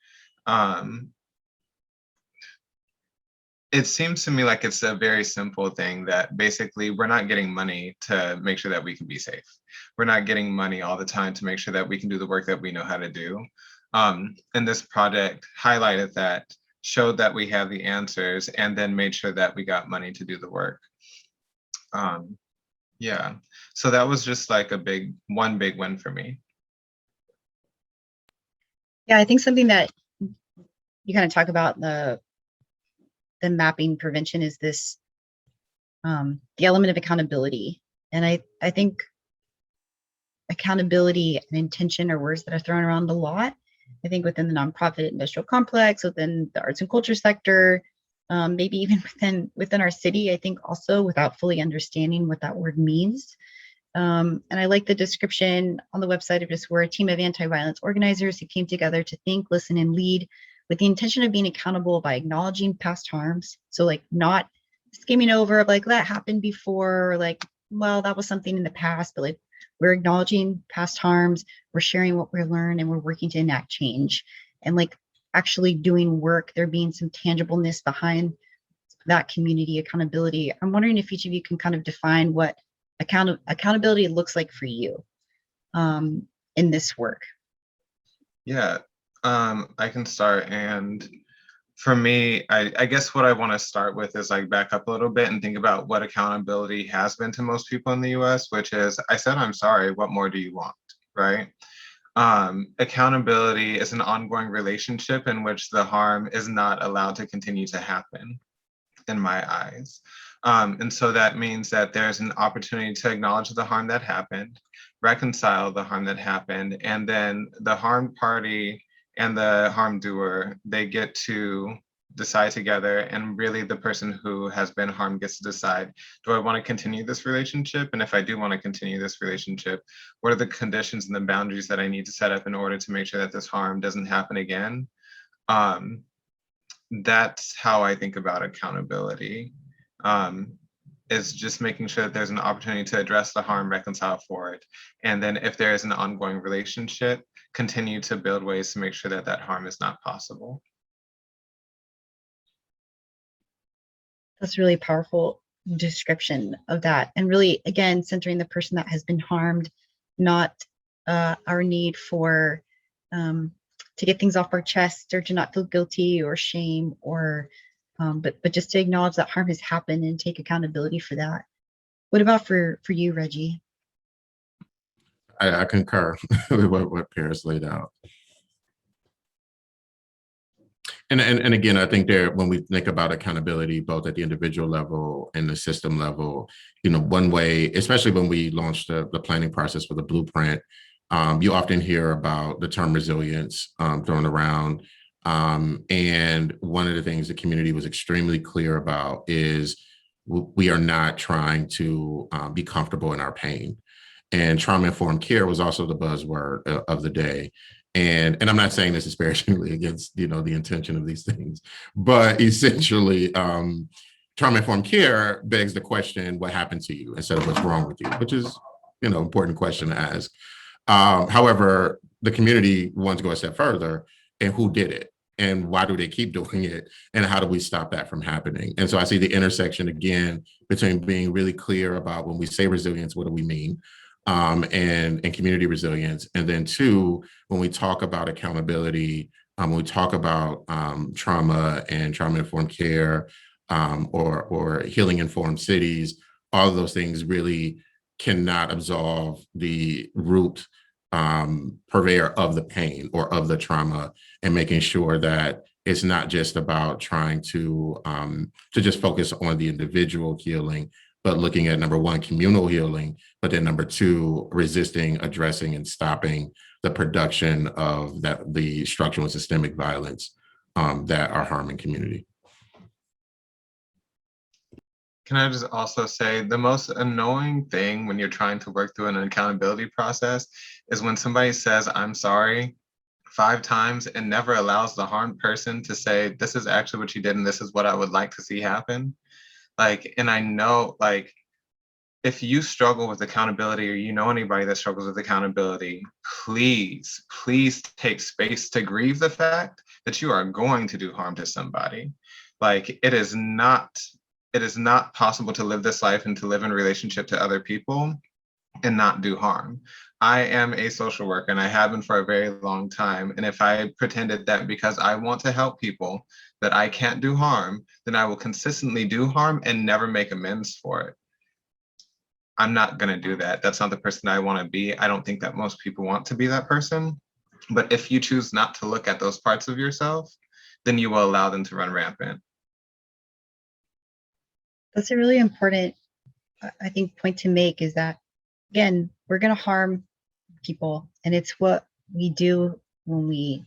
It seems to me like it's a very simple thing that basically we're not getting money to make sure that we can be safe. We're not getting money all the time to make sure that we can do the work that we know how to do. And this project highlighted that, showed that we have the answers, and then made sure that we got money to do the work. Yeah, so that was just like one big win for me. Yeah, I think something that you kind of talk about the mapping prevention is this, the element of accountability. And I think accountability and intention are words that are thrown around a lot. I think within the nonprofit industrial complex, within the arts and culture sector, maybe even within our city, I think also without fully understanding what that word means. And I like the description on the website of just we're a team of anti-violence organizers who came together to think, listen, and lead with the intention of being accountable by acknowledging past harms. So like not skimming over like that happened before, or like, well, that was something in the past, but like we're acknowledging past harms, we're sharing what we learned, and we're working to enact change. And like actually doing work, there being some tangibleness behind that community accountability. I'm wondering if each of you can kind of define what accountability looks like for you in this work. Yeah, I can start. And For me, I guess what I want to start with is like back up a little bit and think about what accountability has been to most people in the US, which is, I said, I'm sorry, what more do you want, right? Accountability is an ongoing relationship in which the harm is not allowed to continue to happen, in my eyes. And so that means that there's an opportunity to acknowledge the harm that happened, reconcile the harm that happened, and then the harmed party and the harm doer, they get to decide together, and really the person who has been harmed gets to decide, do I want to continue this relationship? And if I do want to continue this relationship, what are the conditions and the boundaries that I need to set up in order to make sure that this harm doesn't happen again? That's how I think about accountability. Is just making sure that there's an opportunity to address the harm, reconcile for it. And then if there is an ongoing relationship, continue to build ways to make sure that that harm is not possible. That's really powerful description of that. And really, again, centering the person that has been harmed, not our need for to get things off our chest or to not feel guilty or shame or but just to acknowledge that harm has happened and take accountability for that. What about for you, Reggie? I concur with what Paris laid out. And again, I think there, when we think about accountability, both at the individual level and the system level, one way, especially when we launched the planning process for the blueprint, you often hear about the term resilience thrown around. And one of the things the community was extremely clear about is we are not trying to be comfortable in our pain. And trauma-informed care was also the buzzword of the day. And I'm not saying this disparagingly against, the intention of these things, but essentially trauma-informed care begs the question, what happened to you instead of what's wrong with you, which is, important question to ask. However, the community wants to go a step further, and who did it? And why do they keep doing it? And how do we stop that from happening? And so I see the intersection again between being really clear about when we say resilience, what do we mean? And community resilience. And then two, when we talk about accountability, when we talk about trauma and trauma-informed care or healing-informed cities, all of those things really cannot absolve the root purveyor of the pain or of the trauma, and making sure that it's not just about trying to just focus on the individual healing, but looking at number one, communal healing, but then number two, resisting, addressing, and stopping the production of the structural and systemic violence that are harming community. Can I just also say the most annoying thing when you're trying to work through an accountability process is when somebody says, I'm sorry, 5 times and never allows the harmed person to say, this is actually what you did and this is what I would like to see happen. And I know, if you struggle with accountability or you know anybody that struggles with accountability, please take space to grieve the fact that you are going to do harm to somebody. It is not possible to live this life and to live in relationship to other people and not do harm. I am a social worker and I have been for a very long time. And if I pretended that because I want to help people that I can't do harm, then I will consistently do harm and never make amends for it. I'm not going to do that. That's not the person I want to be. I don't think that most people want to be that person. But if you choose not to look at those parts of yourself, then you will allow them to run rampant. That's a really important, I think, point to make, is that, again, we're going to harm people, and it's what we do when we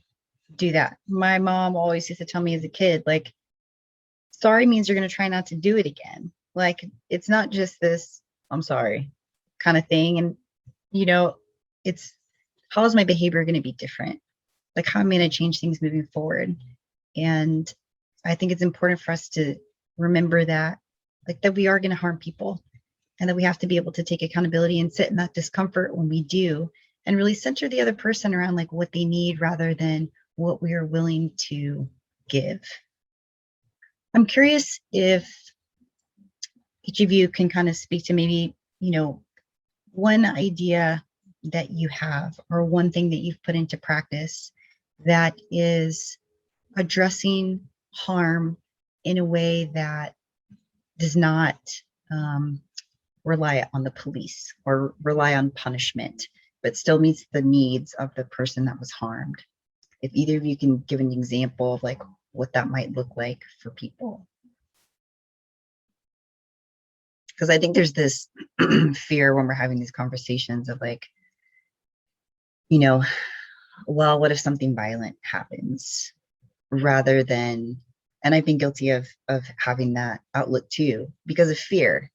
do that. My mom always used to tell me as a kid, sorry means you're going to try not to do it again. It's not just this, I'm sorry kind of thing. And, it's, how is my behavior going to be different? How am I going to change things moving forward? And I think it's important for us to remember that, that we are going to harm people, and that we have to be able to take accountability and sit in that discomfort when we do, and really center the other person around what they need rather than what we are willing to give. I'm curious if each of you can kind of speak to maybe, one idea that you have, or one thing that you've put into practice that is addressing harm in a way that does not rely on the police or rely on punishment, but still meets the needs of the person that was harmed. If either of you can give an example of like what that might look like for people. Because I think there's this fear when we're having these conversations of like, you know, well, what if something violent happens? Rather than, and I've been guilty of having that outlook too, because of fear,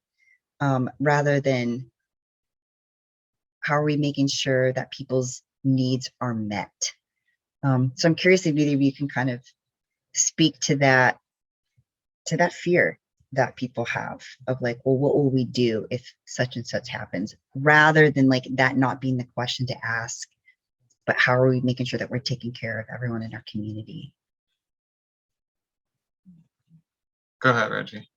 rather than how are we making sure that people's needs are met? So I'm curious if either of you can kind of speak to that fear that people have of like, well, what will we do if such and such happens? Rather than like that not being the question to ask, but how are we making sure that we're taking care of everyone in our community? Go ahead, Reggie.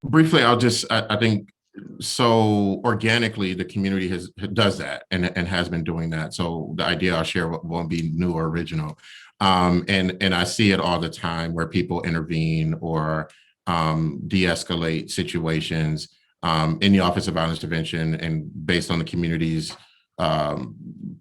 Briefly, I think so organically the community does that and has been doing that. So the idea I'll share won't be new or original. And I see it all the time where people intervene or de-escalate situations in the Office of Violence Prevention, and based on the community's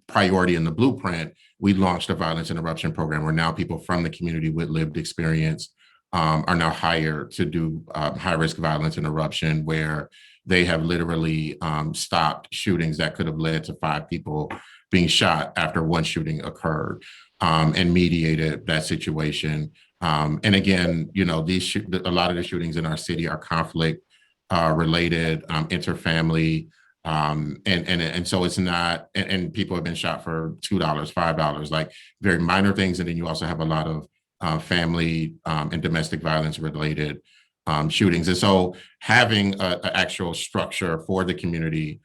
priority in the blueprint, we launched a violence interruption program where now people from the community with lived experience are now hired to do high-risk violence interruption, where they have literally stopped shootings that could have led to 5 people being shot after one shooting occurred, and mediated that situation. And again, you know, a lot of the shootings in our city are conflict related, interfamily, and so it's not, and people have been shot for $2, $5, like very minor things. And then you also have a lot of family and domestic violence related shootings. And so having an actual structure for the community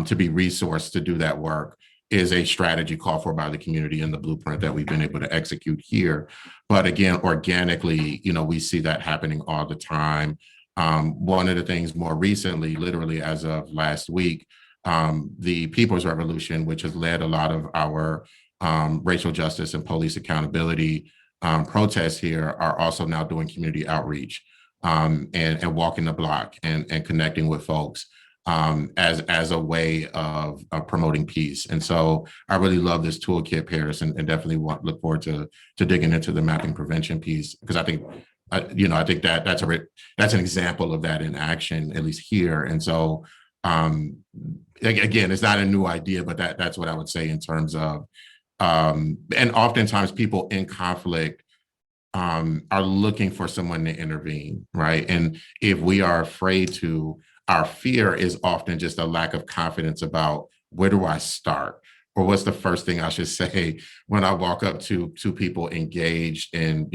to be resourced to do that work is a strategy called for by the community in the blueprint that we've been able to execute here. But again, organically, you know, we see that happening all the time. One of the things more recently, literally as of last week, the People's Revolution, which has led a lot of our racial justice and police accountability protests here, are also now doing community outreach and walking the block and connecting with folks as a way of promoting peace. And so I really love this toolkit, Paris, and definitely look forward to digging into the mapping prevention piece, because I think you know, I think that's an example of that in action, at least here. And so again, it's not a new idea, but that's what I would say in terms of and oftentimes people in conflict are looking for someone to intervene, right? And if we are afraid to, our fear is often just a lack of confidence about where do I start? Or what's the first thing I should say when I walk up to people engaged in,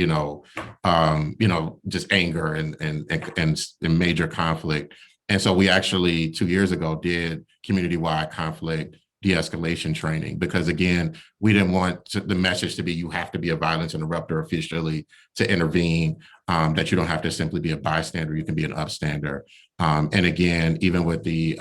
just anger and major conflict. And so we actually 2 years ago did community-wide conflict de-escalation training, because again, we didn't want the message to be you have to be a violence interrupter officially to intervene, that you don't have to simply be a bystander, you can be an upstander. And again, even with the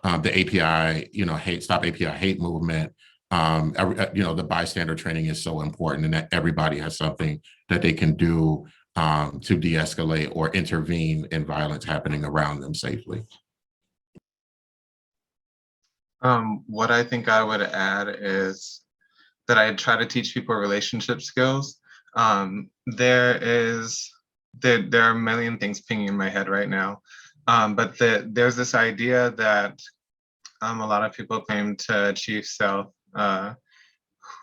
API, Stop API Hate movement, the bystander training is so important, and that everybody has something that they can do to de-escalate or intervene in violence happening around them safely. What I think I would add is that I try to teach people relationship skills. There are a million things pinging in my head right now, but there's this idea that a lot of people claim to achieve self,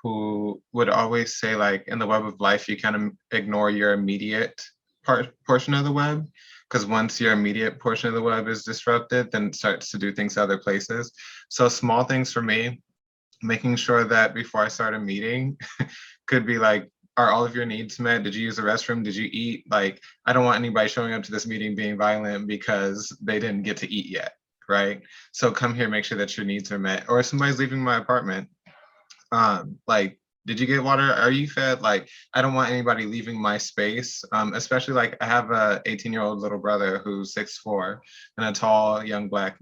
who would always say, like, in the web of life, you kind of ignore your immediate portion of the web, because once your immediate portion of the web is disrupted, then it starts to do things other places. So small things for me, making sure that before I start a meeting could be like, are all of your needs met? Did you use the restroom? Did you eat? Like, I don't want anybody showing up to this meeting being violent because they didn't get to eat yet, right? So come here, make sure that your needs are met. Or if somebody's leaving my apartment, like, did you get water? Are you fed? Like, I don't want anybody leaving my space, especially like I have a 18-year-old little brother who's 6'4" and a tall young Black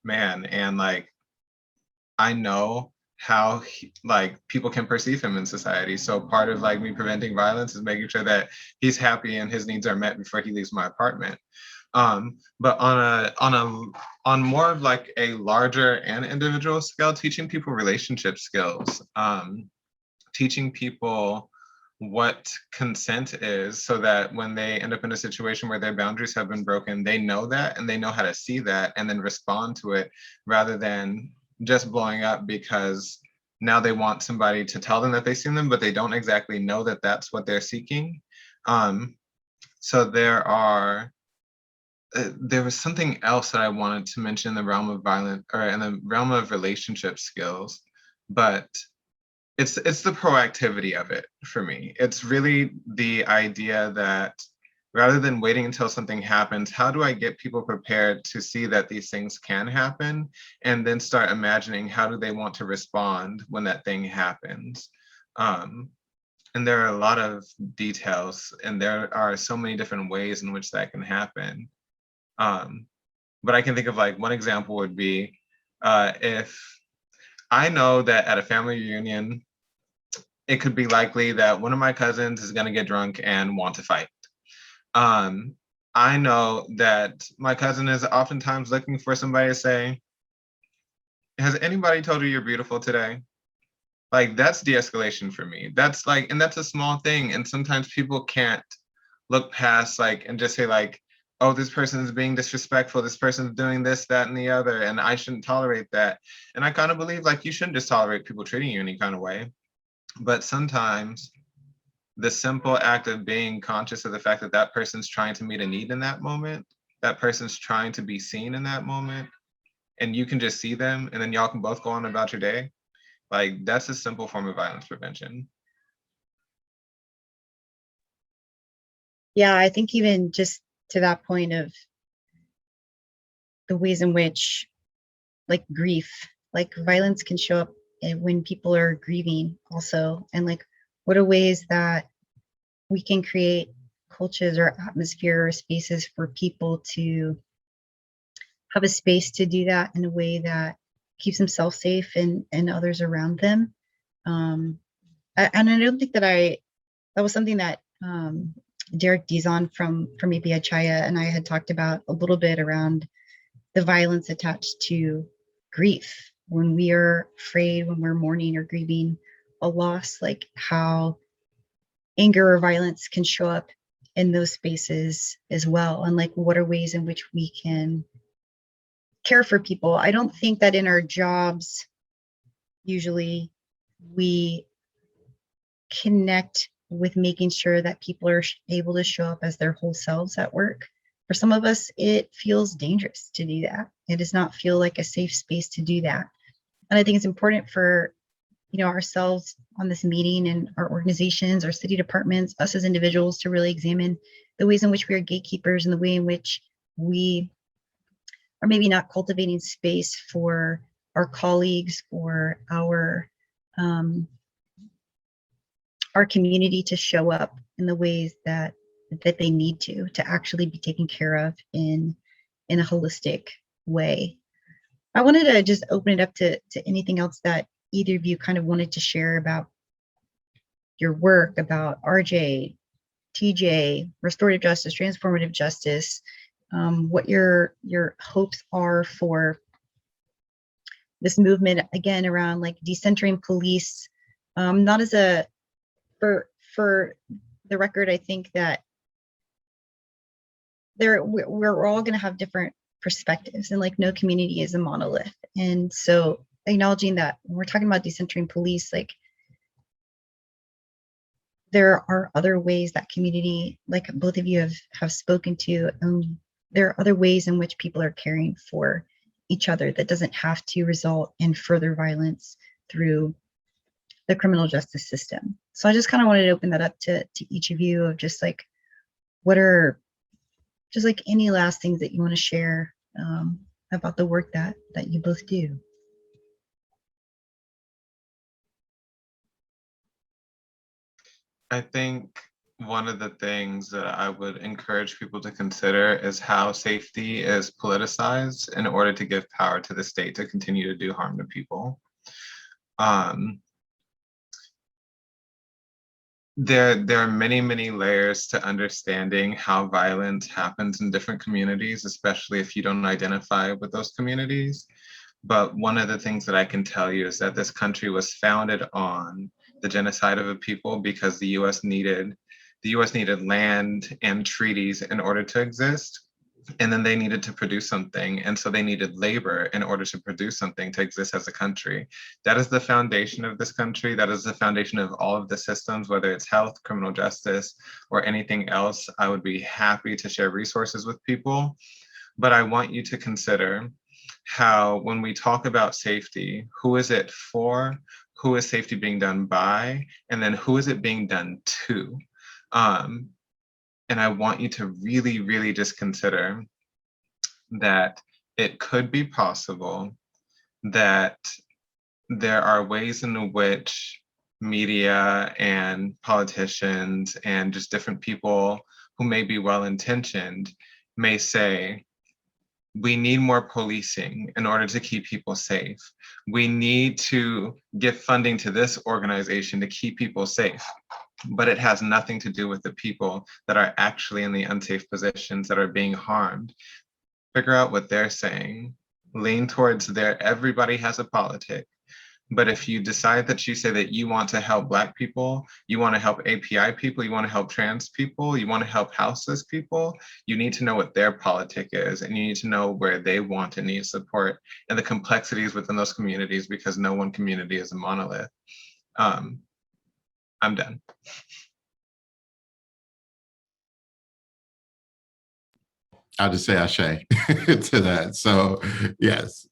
man. And like, I know how like people can perceive him in society. So part of like me preventing violence is making sure that he's happy and his needs are met before he leaves my apartment. But on more of like a larger and individual scale, teaching people relationship skills, teaching people what consent is, so that when they end up in a situation where their boundaries have been broken, they know that and they know how to see that and then respond to it, rather than just blowing up because now they want somebody to tell them that they've seen them, but they don't exactly know that that's what they're seeking. So there was something else that I wanted to mention in the realm of violent, or in the realm of relationship skills, but it's the proactivity of it for me. It's really the idea that rather than waiting until something happens, how do I get people prepared to see that these things can happen, and then start imagining how do they want to respond when that thing happens. And there are a lot of details, and there are so many different ways in which that can happen. But I can think of like one example would be if I know that at a family reunion, it could be likely that one of my cousins is going to get drunk and want to fight. I know that my cousin is oftentimes looking for somebody to say, has anybody told you you're beautiful today? Like, that's de-escalation for me. That's like, and that's a small thing. And sometimes people can't look past like, and just say like, oh, this person is being disrespectful. This person's doing this, that, and the other, and I shouldn't tolerate that. And I kind of believe like you shouldn't just tolerate people treating you any kind of way. But sometimes the simple act of being conscious of the fact that that person's trying to meet a need in that moment, that person's trying to be seen in that moment, and you can just see them, and then y'all can both go on about your day. Like, that's a simple form of violence prevention. Yeah, I think even just to that point of the ways in which, like, grief, like violence can show up when people are grieving also, and like what are ways that we can create cultures or atmosphere or spaces for people to have a space to do that in a way that keeps themselves safe and others around them. And I don't think that was something that Derek Dizon from API Chaya and I had talked about a little bit around the violence attached to grief. When we are afraid, when we're mourning or grieving a loss, like how anger or violence can show up in those spaces as well. And like, what are ways in which we can care for people? I don't think that in our jobs, usually we connect with making sure that people are able to show up as their whole selves at work. For some of us, it feels dangerous to do that. It does not feel like a safe space to do that. And I think it's important for, ourselves on this meeting and our organizations, our city departments, us as individuals to really examine the ways in which we are gatekeepers and the way in which we are maybe not cultivating space for our colleagues or our community to show up in the ways that they need to actually be taken care of in a holistic way. I wanted to just open it up to anything else that either of you kind of wanted to share about your work, about RJ, TJ, restorative justice, transformative justice, what your hopes are for this movement, again, around like decentering police, not as a, for the record, I think that we're all going to have different perspectives, and like no community is a monolith. And so acknowledging that when we're talking about decentering police, like there are other ways that community, like both of you have spoken to, there are other ways in which people are caring for each other that doesn't have to result in further violence through the criminal justice system. So I just kind of wanted to open that up to each of you, of just like, what are just like any last things that you want to share about the work that you both do. I think one of the things that I would encourage people to consider is how safety is politicized in order to give power to the state to continue to do harm to people. Um, there are many layers to understanding how violence happens in different communities, especially if you don't identify with those communities. But one of the things that I can tell you is that this country was founded on the genocide of a people because the US needed land and treaties in order to exist. And then they needed to produce something. And so they needed labor in order to produce something to exist as a country. That is the foundation of this country. That is the foundation of all of the systems, whether it's health, criminal justice, or anything else. I would be happy to share resources with people. But I want you to consider how when we talk about safety, who is it for? Who is safety being done by? And then who is it being done to? And I want you to really just consider that it could be possible that there are ways in which media and politicians and just different people who may be well-intentioned may say, we need more policing in order to keep people safe. We need to give funding to this organization to keep people safe. But it has nothing to do with the people that are actually in the unsafe positions that are being harmed. Figure out what they're saying. Lean towards everybody has a politic. But if you decide that you say that you want to help Black people, you want to help API people, you want to help trans people, you want to help houseless people, you need to know what their politic is, and you need to know where they want and need support and the complexities within those communities, because no one community is a monolith. I'm done. I'll just say ashe to that. So yes.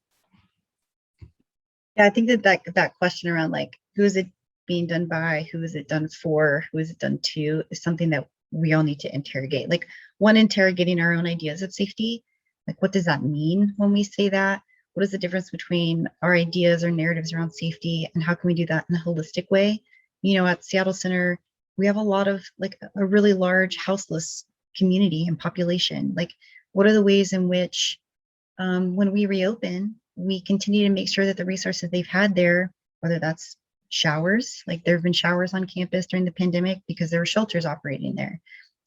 Yeah, I think that question around like, who is it being done by, who is it done for, who is it done to, is something that we all need to interrogate. Like, one, interrogating our own ideas of safety. Like, what does that mean when we say that? What is the difference between our ideas or narratives around safety, and how can we do that in a holistic way? You know, at Seattle Center, we have a lot of, like, a really large houseless community and population. Like, what are the ways in which when we reopen, we continue to make sure that the resources they've had there, whether that's showers, like there have been showers on campus during the pandemic because there were shelters operating there.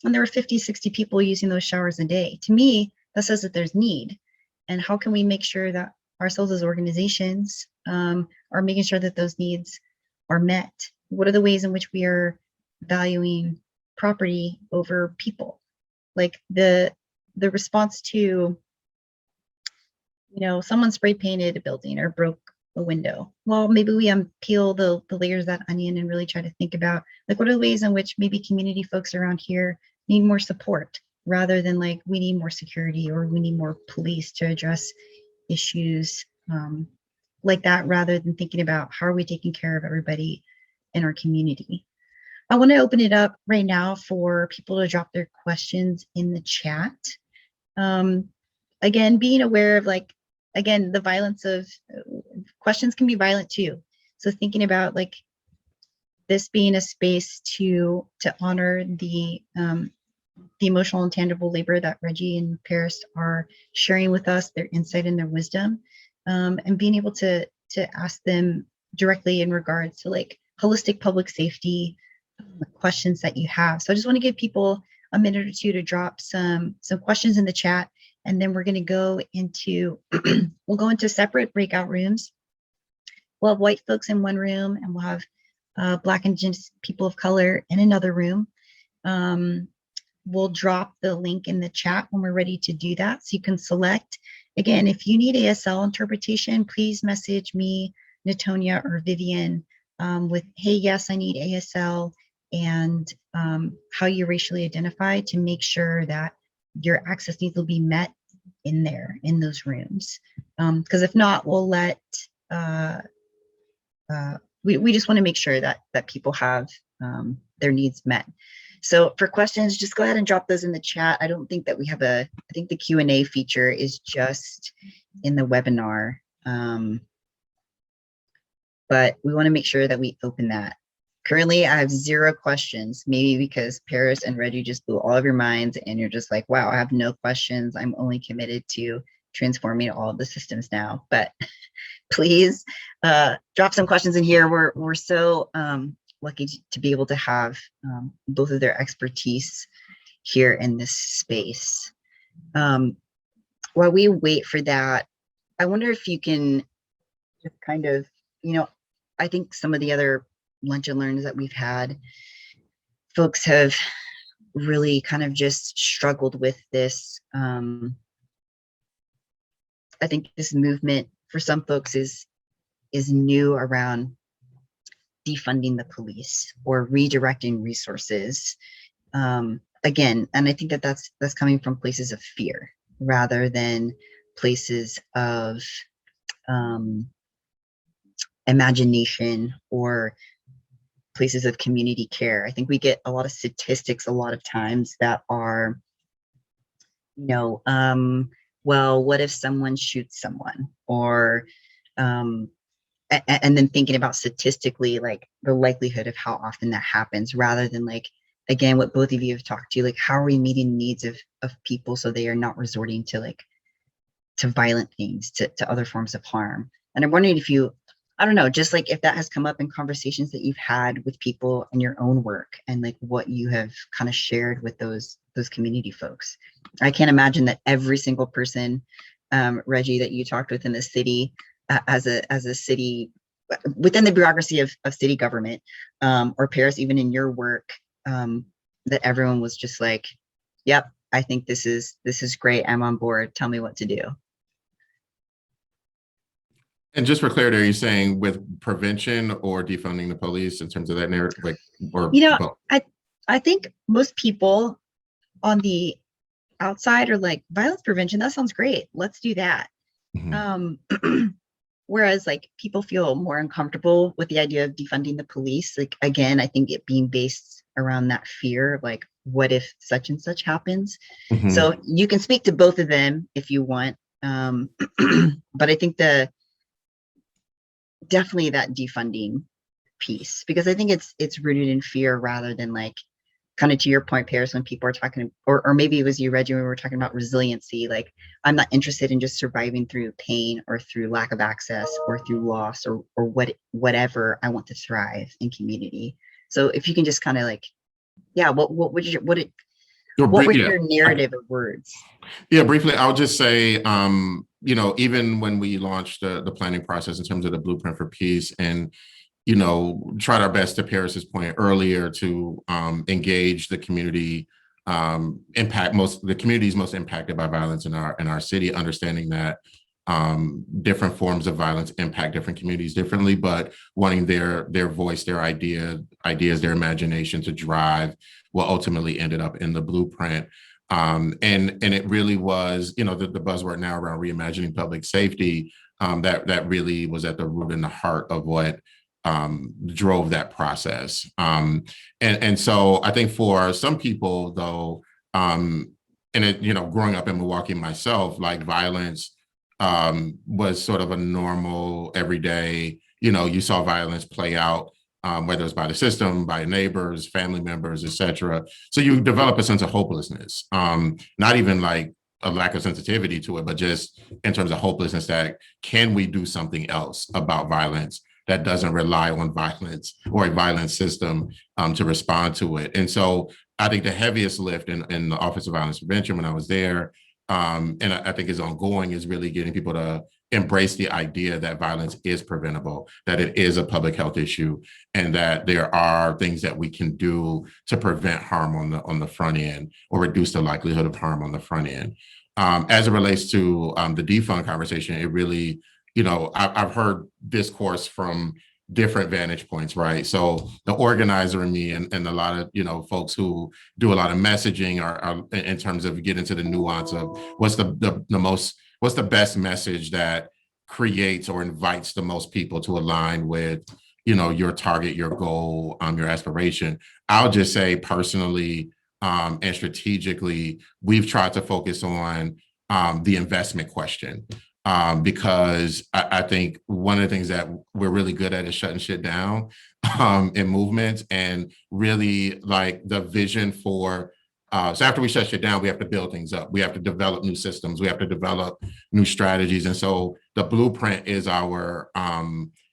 And there were 50, 60 people using those showers a day. To me, that says that there's need. And how can we make sure that ourselves as organizations are making sure that those needs are met? What are the ways in which we are valuing property over people? Like the response to, you know, someone spray painted a building or broke a window. Well, maybe we peel the layers of that onion and really try to think about, like, what are the ways in which maybe community folks around here need more support, rather than like, we need more security or we need more police to address issues like that, rather than thinking about how are we taking care of everybody in our community. I want to open it up right now for people to drop their questions in the chat. Again, being aware of, like, again, the violence of questions can be violent too. So thinking about, like, this being a space to honor the emotional and tangible labor that Reggie and Paris are sharing with us, their insight and their wisdom, and being able to ask them directly in regards to, like, holistic public safety questions that you have. So I just want to give people a minute or two to drop some questions in the chat. And then we're going to go into, we'll go into separate breakout rooms. We'll have white folks in one room, and we'll have Black and Indigenous people of color in another room. We'll drop the link in the chat when we're ready to do that, so you can select. Again, if you need ASL interpretation, please message me, Natonia, or Vivian with, hey, yes, I need ASL, and how you racially identify, to make sure that your access needs will be met in there, in those rooms. Because if not, we'll let, we just want to make sure that people have their needs met. So for questions, just go ahead and drop those in the chat. I don't think that we have I think the Q&A feature is just in the webinar. But we want to make sure that we open that. Currently, I have 0 questions, maybe because Paris and Reggie just blew all of your minds and you're just like, wow, I have no questions. I'm only committed to transforming all of the systems now. But please drop some questions in here. We're so lucky to be able to have both of their expertise here in this space. While we wait for that, I wonder if you can just kind of, I think some of the other lunch and learns that we've had, folks have really kind of just struggled with this. I think this movement for some folks is new around defunding the police or redirecting resources. Again, and I think that's coming from places of fear rather than places of imagination or places of community care. I think we get a lot of statistics a lot of times that are, well, what if someone shoots someone? Or, and then thinking about statistically, like the likelihood of how often that happens, rather than like, again, what both of you have talked to, like, how are we meeting needs of people so they are not resorting to to violent things, to other forms of harm? And I'm wondering if you, I don't know, just like if that has come up in conversations that you've had with people in your own work and like what you have kind of shared with those community folks. I can't imagine that every single person, Reggie, that you talked with in the city, as a city, within the bureaucracy of city government, or Paris, even in your work, that everyone was just like, yep, I think this is great. I'm on board. Tell me what to do. And just for clarity, are you saying with prevention or defunding the police in terms of that narrative? Like, or both? I think most people on the outside are like, violence prevention, that sounds great. Let's do that. Mm-hmm. Whereas like people feel more uncomfortable with the idea of defunding the police. Like, again, I think it being based around that fear, like, what if such and such happens? Mm-hmm. So you can speak to both of them if you want. But I think definitely that defunding piece, because I think it's rooted in fear rather than like, kind of to your point, Paris, when people are talking, or maybe it was you, Reggie, when we were talking about resiliency, like, I'm not interested in just surviving through pain or through lack of access or through loss or whatever. I want to thrive in community. So if you can just kind of like, yeah, what was your narrative of words? Yeah, briefly, I'll just say, even when we launched the planning process in terms of the Blueprint for Peace, and tried our best, to Paris's point earlier, to engage the community, the communities most impacted by violence in our city, understanding that different forms of violence impact different communities differently, but wanting their voice, their ideas, their imagination to drive what ultimately ended up in the Blueprint. And it really was, the buzzword now around reimagining public safety, that really was at the root and the heart of what drove that process. And so I think for some people, though, growing up in Milwaukee myself, like, violence was sort of a normal, everyday, you saw violence play out, whether it was by the system, by neighbors, family members, et cetera. So you develop a sense of hopelessness, not even like a lack of sensitivity to it, but just in terms of hopelessness, that can we do something else about violence that doesn't rely on violence or a violent system to respond to it? And so I think the heaviest lift in the Office of Violence Prevention when I was there, and I think is ongoing, is really getting people to embrace the idea that violence is preventable, that it is a public health issue, and that there are things that we can do to prevent harm on the front end, or reduce the likelihood of harm on the front end. As it relates to the defund conversation, it really, I've heard discourse from different vantage points, right? So the organizer in me and a lot of, folks who do a lot of messaging are in terms of getting to the nuance of what's what's the best message that creates or invites the most people to align with, your target, your goal, your aspiration. I'll just say personally, and strategically, we've tried to focus on the investment question. Because I think one of the things that we're really good at is shutting shit down in movements, and really, like, the vision for So after we shut shit down, we have to build things up. We have to develop new systems. We have to develop new strategies. And so the blueprint is our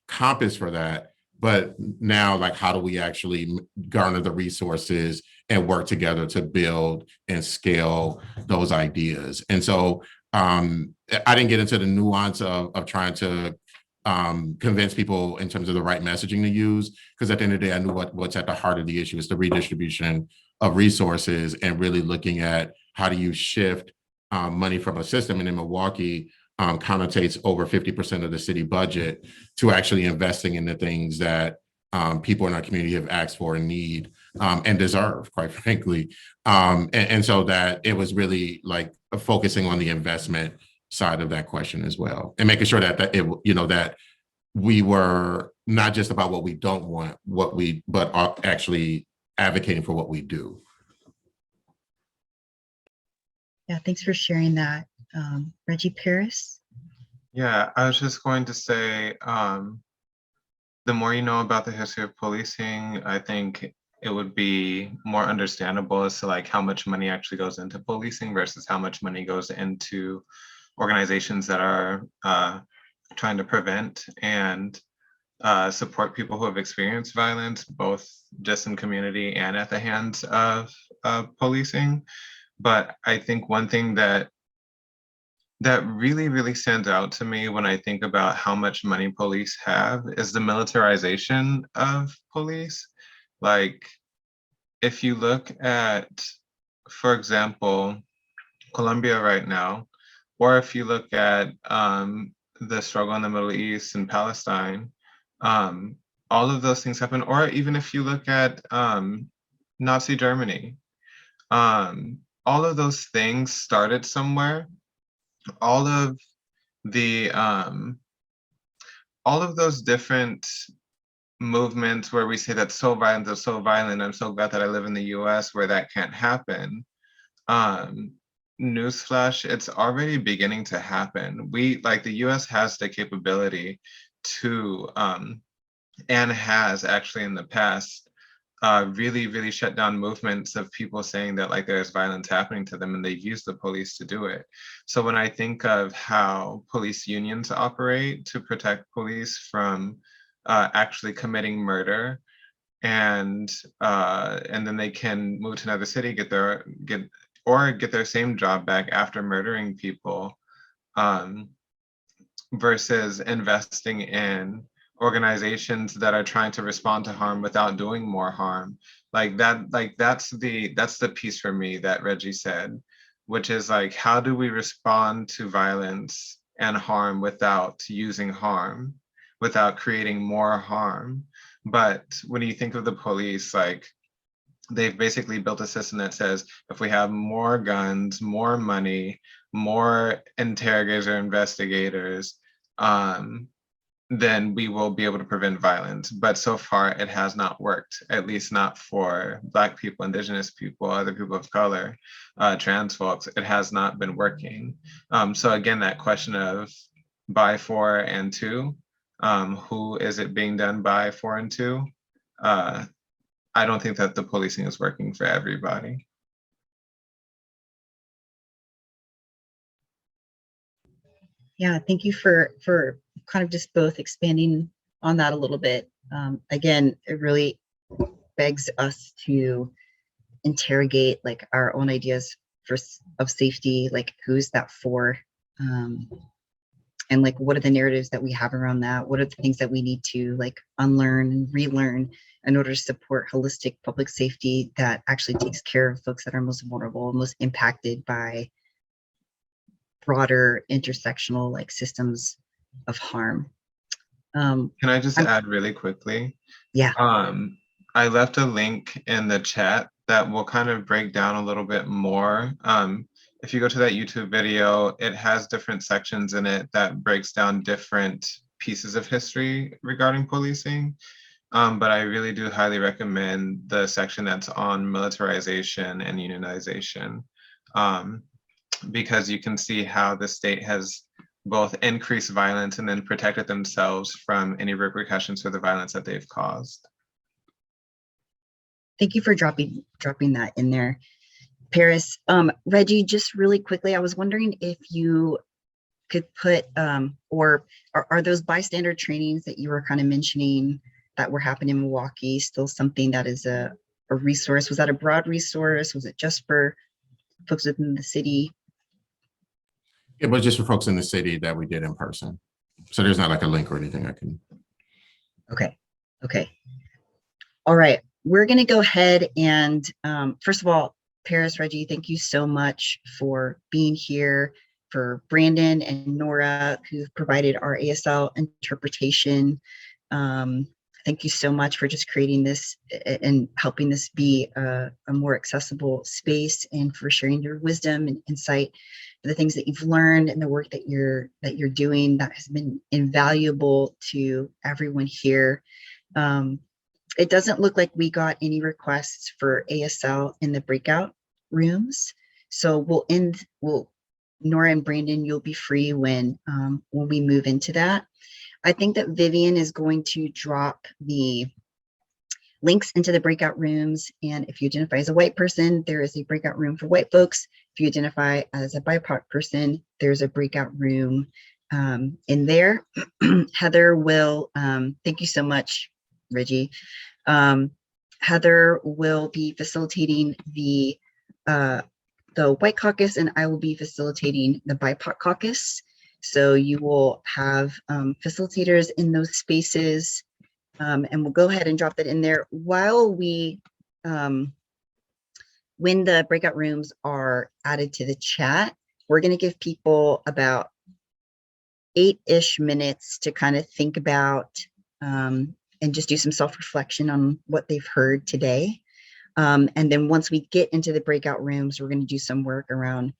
compass for that. But now, like, how do we actually garner the resources and work together to build and scale those ideas? And so I didn't get into the nuance of trying to convince people in terms of the right messaging to use, because at the end of the day, I knew what's at the heart of the issue is the redistribution of resources and really looking at how do you shift money from a system. And in Milwaukee, connotates over 50% of the city budget to actually investing in the things that people in our community have asked for and need and deserve, quite frankly. And so that it was really like focusing on the investment side of that question as well, and making sure that it, you know, that we were not just about what we don't want, but are actually advocating for what we do. Yeah, thanks for sharing that. Reggie Paris? Yeah, I was just going to say, the more you know about the history of policing, I think it would be more understandable as to like how much money actually goes into policing versus how much money goes into organizations that are trying to prevent and support people who have experienced violence, both just in community and at the hands of policing. But I think one thing that really stands out to me when I think about how much money police have is the militarization of police. Like, if you look at, for example, Colombia right now, or if you look at the struggle in the Middle East and Palestine, all of those things happen. Or even if you look at Nazi Germany, all of those things started somewhere. All of those different movements where we say that's so violent, that's so violent. I'm so glad that I live in the US where that can't happen. Newsflash, it's already beginning to happen. The US has the capability to, and has actually in the past, really shut down movements of people saying that like there's violence happening to them, and they've used the police to do it. So when I think of how police unions operate to protect police from actually committing murder, and then they can move to another city, get their same job back after murdering people, versus investing in organizations that are trying to respond to harm without doing more harm. That's the piece for me that Reggie said, which is like, how do we respond to violence and harm without using harm, without creating more harm? But when you think of the police, like, they've basically built a system that says if we have more guns, more money, more interrogators or investigators, then we will be able to prevent violence. But so far, it has not worked, at least not for Black people, Indigenous people, other people of color, trans folks. It has not been working. So again, that question of by, for, and to, who is it being done by, for, and to? I don't think that the policing is working for everybody. Yeah, thank you for kind of just both expanding on that a little bit. Again, it really begs us to interrogate like our own ideas of safety, like who's that for, and like what are the narratives that we have around that? What are the things that we need to like unlearn and relearn in order to support holistic public safety that actually takes care of folks that are most vulnerable, most impacted by broader intersectional like systems of harm. Can I just add really quickly? Yeah. I left a link in the chat that will kind of break down a little bit more. If you go to that YouTube video, it has different sections in it that breaks down different pieces of history regarding policing. But I really do highly recommend the section that's on militarization and unionization, because you can see how the state has both increased violence and then protected themselves from any repercussions for the violence that they've caused. Thank you for dropping that in there. Paris. Reggie, just really quickly, I was wondering if you could put, or are those bystander trainings that you were kind of mentioning that were happening in Milwaukee still something that is a resource? Was that a broad resource? Was it just for folks within the city? It was just for folks in the city that we did in person. So there's not like a link or anything I can. Okay. Okay. All right. We're going to go ahead and, first of all, Paris, Reggie, thank you so much for being here, for Brandon and Nora, who've provided our ASL interpretation. Thank you so much for just creating this and helping this be a more accessible space, and for sharing your wisdom and insight, the things that you've learned and the work that you're doing that has been invaluable to everyone here. It doesn't look like we got any requests for ASL in the breakout rooms. So Nora and Brandon, you'll be free when we move into that. I think that Vivian is going to drop the links into the breakout rooms. And if you identify as a white person, there is a breakout room for white folks. If you identify as a BIPOC person, there's a breakout room in there. Heather will, thank you so much, Reggie. Heather will be facilitating the White Caucus, and I will be facilitating the BIPOC Caucus. So you will have facilitators in those spaces, and we'll go ahead and drop that in there while when the breakout rooms are added to the chat. We're going to give people about 8-ish minutes to kind of think about and just do some self-reflection on what they've heard today. And then once we get into the breakout rooms, we're going to do some work around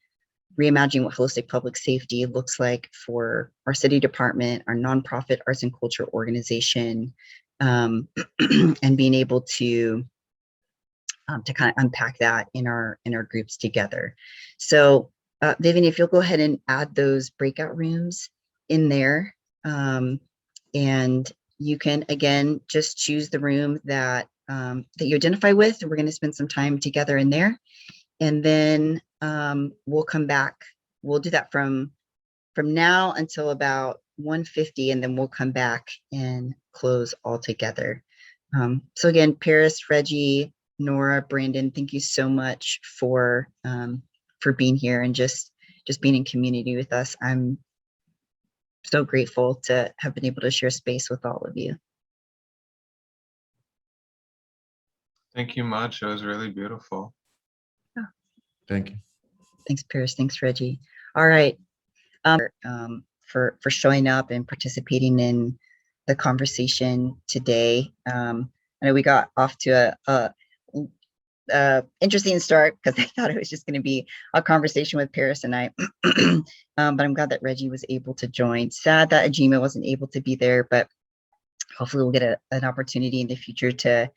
reimagining what holistic public safety looks like for our city department, our nonprofit arts and culture organization, and being able to kind of unpack that in our groups together. So Vivian, if you'll go ahead and add those breakout rooms in there, and you can again just choose the room that you identify with. We're going to spend some time together in there, and then we'll come back. We'll do that from now until about 1:50, and then we'll come back and close all together. So again, Paris, Reggie, Nora, Brandon, thank you so much for being here and just being in community with us. I'm so grateful to have been able to share space with all of you. Thank you much. It was really beautiful. Oh. Thank you. Thanks, Paris. Thanks, Reggie. All right. For showing up and participating in the conversation today. I know we got off to a interesting start because I thought it was just going to be a conversation with Paris and I, but I'm glad that Reggie was able to join. Sad that Ajima wasn't able to be there, but hopefully we'll get an opportunity in the future to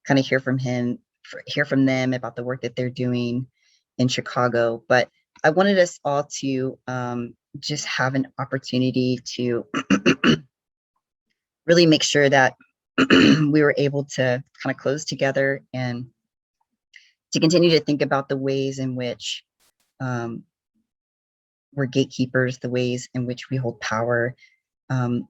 kind of hear from them about the work that they're doing in Chicago. But I wanted us all to just have an opportunity to really make sure that we were able to kind of close together and to continue to think about the ways in which we're gatekeepers, the ways in which we hold power, the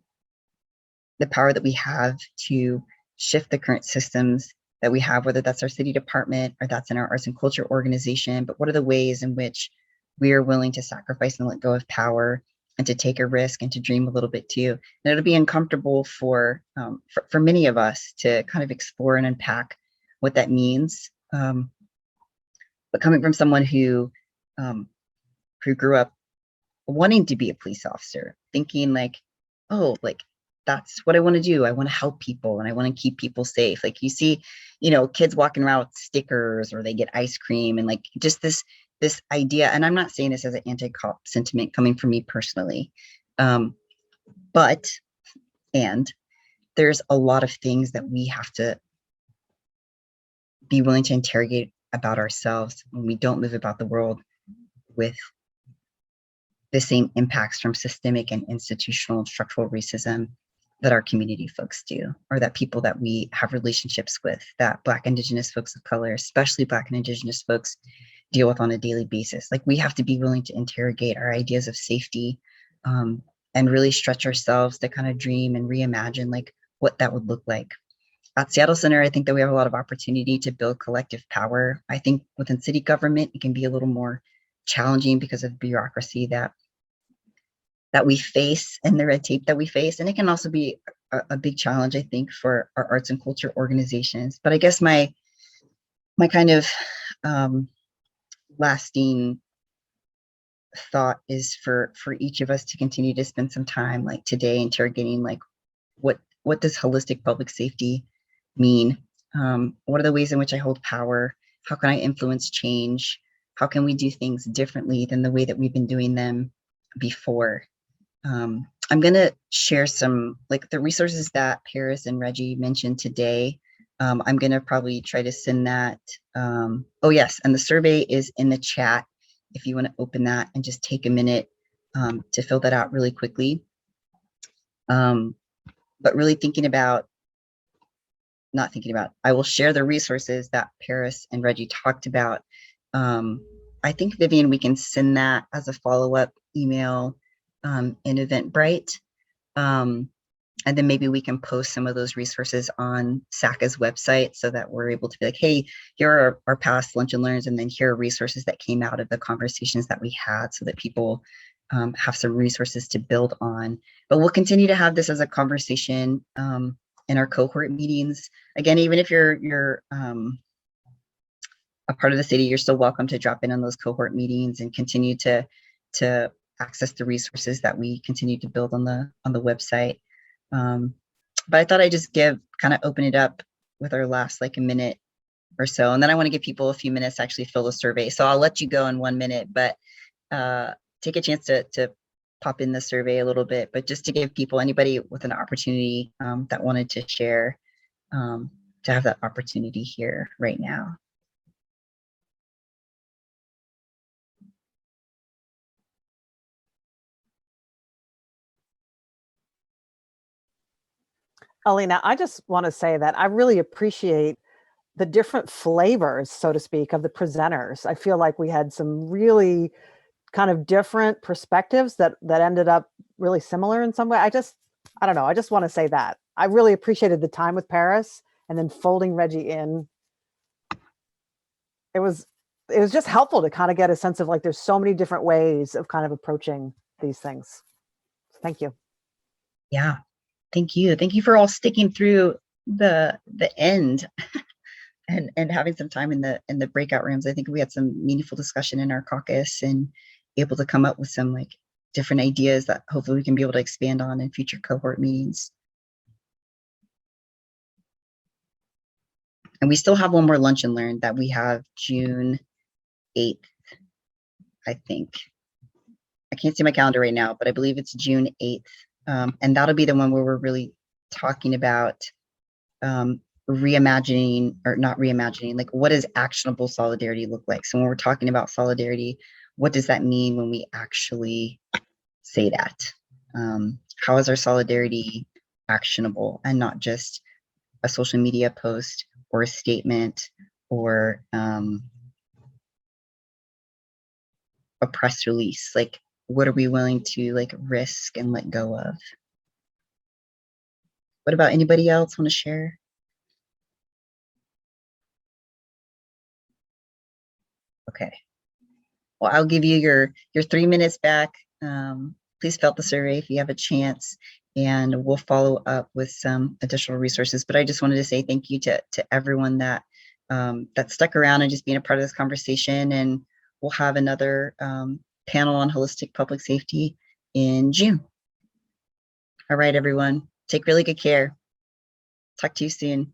power that we have to shift the current systems that we have, whether that's our city department or that's in our arts and culture organization. But what are the ways in which we are willing to sacrifice and let go of power and to take a risk and to dream a little bit too? And it'll be uncomfortable for many of us to kind of explore and unpack what that means. But coming from someone who grew up wanting to be a police officer, thinking like, oh, like that's what I want to do. I want to help people and I want to keep people safe. Like you see, kids walking around with stickers or they get ice cream and like just this idea. And I'm not saying this as an anti-cop sentiment coming from me personally, but there's a lot of things that we have to be willing to interrogate about ourselves when we don't live about the world with the same impacts from systemic and institutional and structural racism that our community folks do, or that people that we have relationships with, that Black, Indigenous folks of color, especially Black and Indigenous folks deal with on a daily basis. Like we have to be willing to interrogate our ideas of safety, and really stretch ourselves to kind of dream and reimagine like what that would look like. At Seattle Center, I think that we have a lot of opportunity to build collective power. I think within city government, it can be a little more challenging because of bureaucracy that we face and the red tape that we face. And it can also be a big challenge, I think, for our arts and culture organizations. But I guess my kind of lasting thought is for each of us to continue to spend some time like today interrogating like what does holistic public safety mean? What are the ways in which I hold power? How can I influence change? How can we do things differently than the way that we've been doing them before? I'm going to share some like the resources that Paris and Reggie mentioned today. I'm going to probably try to send that. Oh, yes. And the survey is in the chat if you want to open that and just take a minute to fill that out really quickly. But really I will share the resources that Paris and Reggie talked about. I think, Vivian, we can send that as a follow-up email in Eventbrite. And then maybe we can post some of those resources on SACA's website so that we're able to be like, hey, here are our past lunch and learns, and then here are resources that came out of the conversations that we had so that people have some resources to build on. But we'll continue to have this as a conversation in our cohort meetings. Again, even if you're a part of the city, you're still welcome to drop in on those cohort meetings and continue to access the resources that we continue to build on the website. But I thought I'd just open it up with our last like a minute or so. And then I want to give people a few minutes to actually fill the survey. So I'll let you go in 1 minute, but take a chance to pop in the survey a little bit, but just to give people, anybody with an opportunity that wanted to share, to have that opportunity here right now. Alina, I just want to say that I really appreciate the different flavors, so to speak, of the presenters. I feel like we had some really kind of different perspectives that ended up really similar in some way. I don't know. I just want to say that. I really appreciated the time with Paris and then folding Reggie in. It was just helpful to kind of get a sense of like, there's so many different ways of kind of approaching these things. Thank you. Yeah. Thank you. Thank you for all sticking through the end and having some time in the breakout rooms. I think we had some meaningful discussion in our caucus and able to come up with some like different ideas that hopefully we can be able to expand on in future cohort meetings. And we still have one more lunch and learn that we have June 8th, I think. I can't see my calendar right now, but I believe it's June 8th. And that'll be the one where we're really talking about reimagining, or not reimagining, like what does actionable solidarity look like? So when we're talking about solidarity, what does that mean when we actually say that? How is our solidarity actionable and not just a social media post or a statement or a press release? Like, what are we willing to like risk and let go of? What about anybody else want to share? Okay. Well, I'll give you your 3 minutes back. Please fill out the survey if you have a chance, and we'll follow up with some additional resources. But I just wanted to say thank you to everyone that stuck around and just being a part of this conversation. And we'll have another panel on holistic public safety in June. All right, everyone, take really good care. Talk to you soon.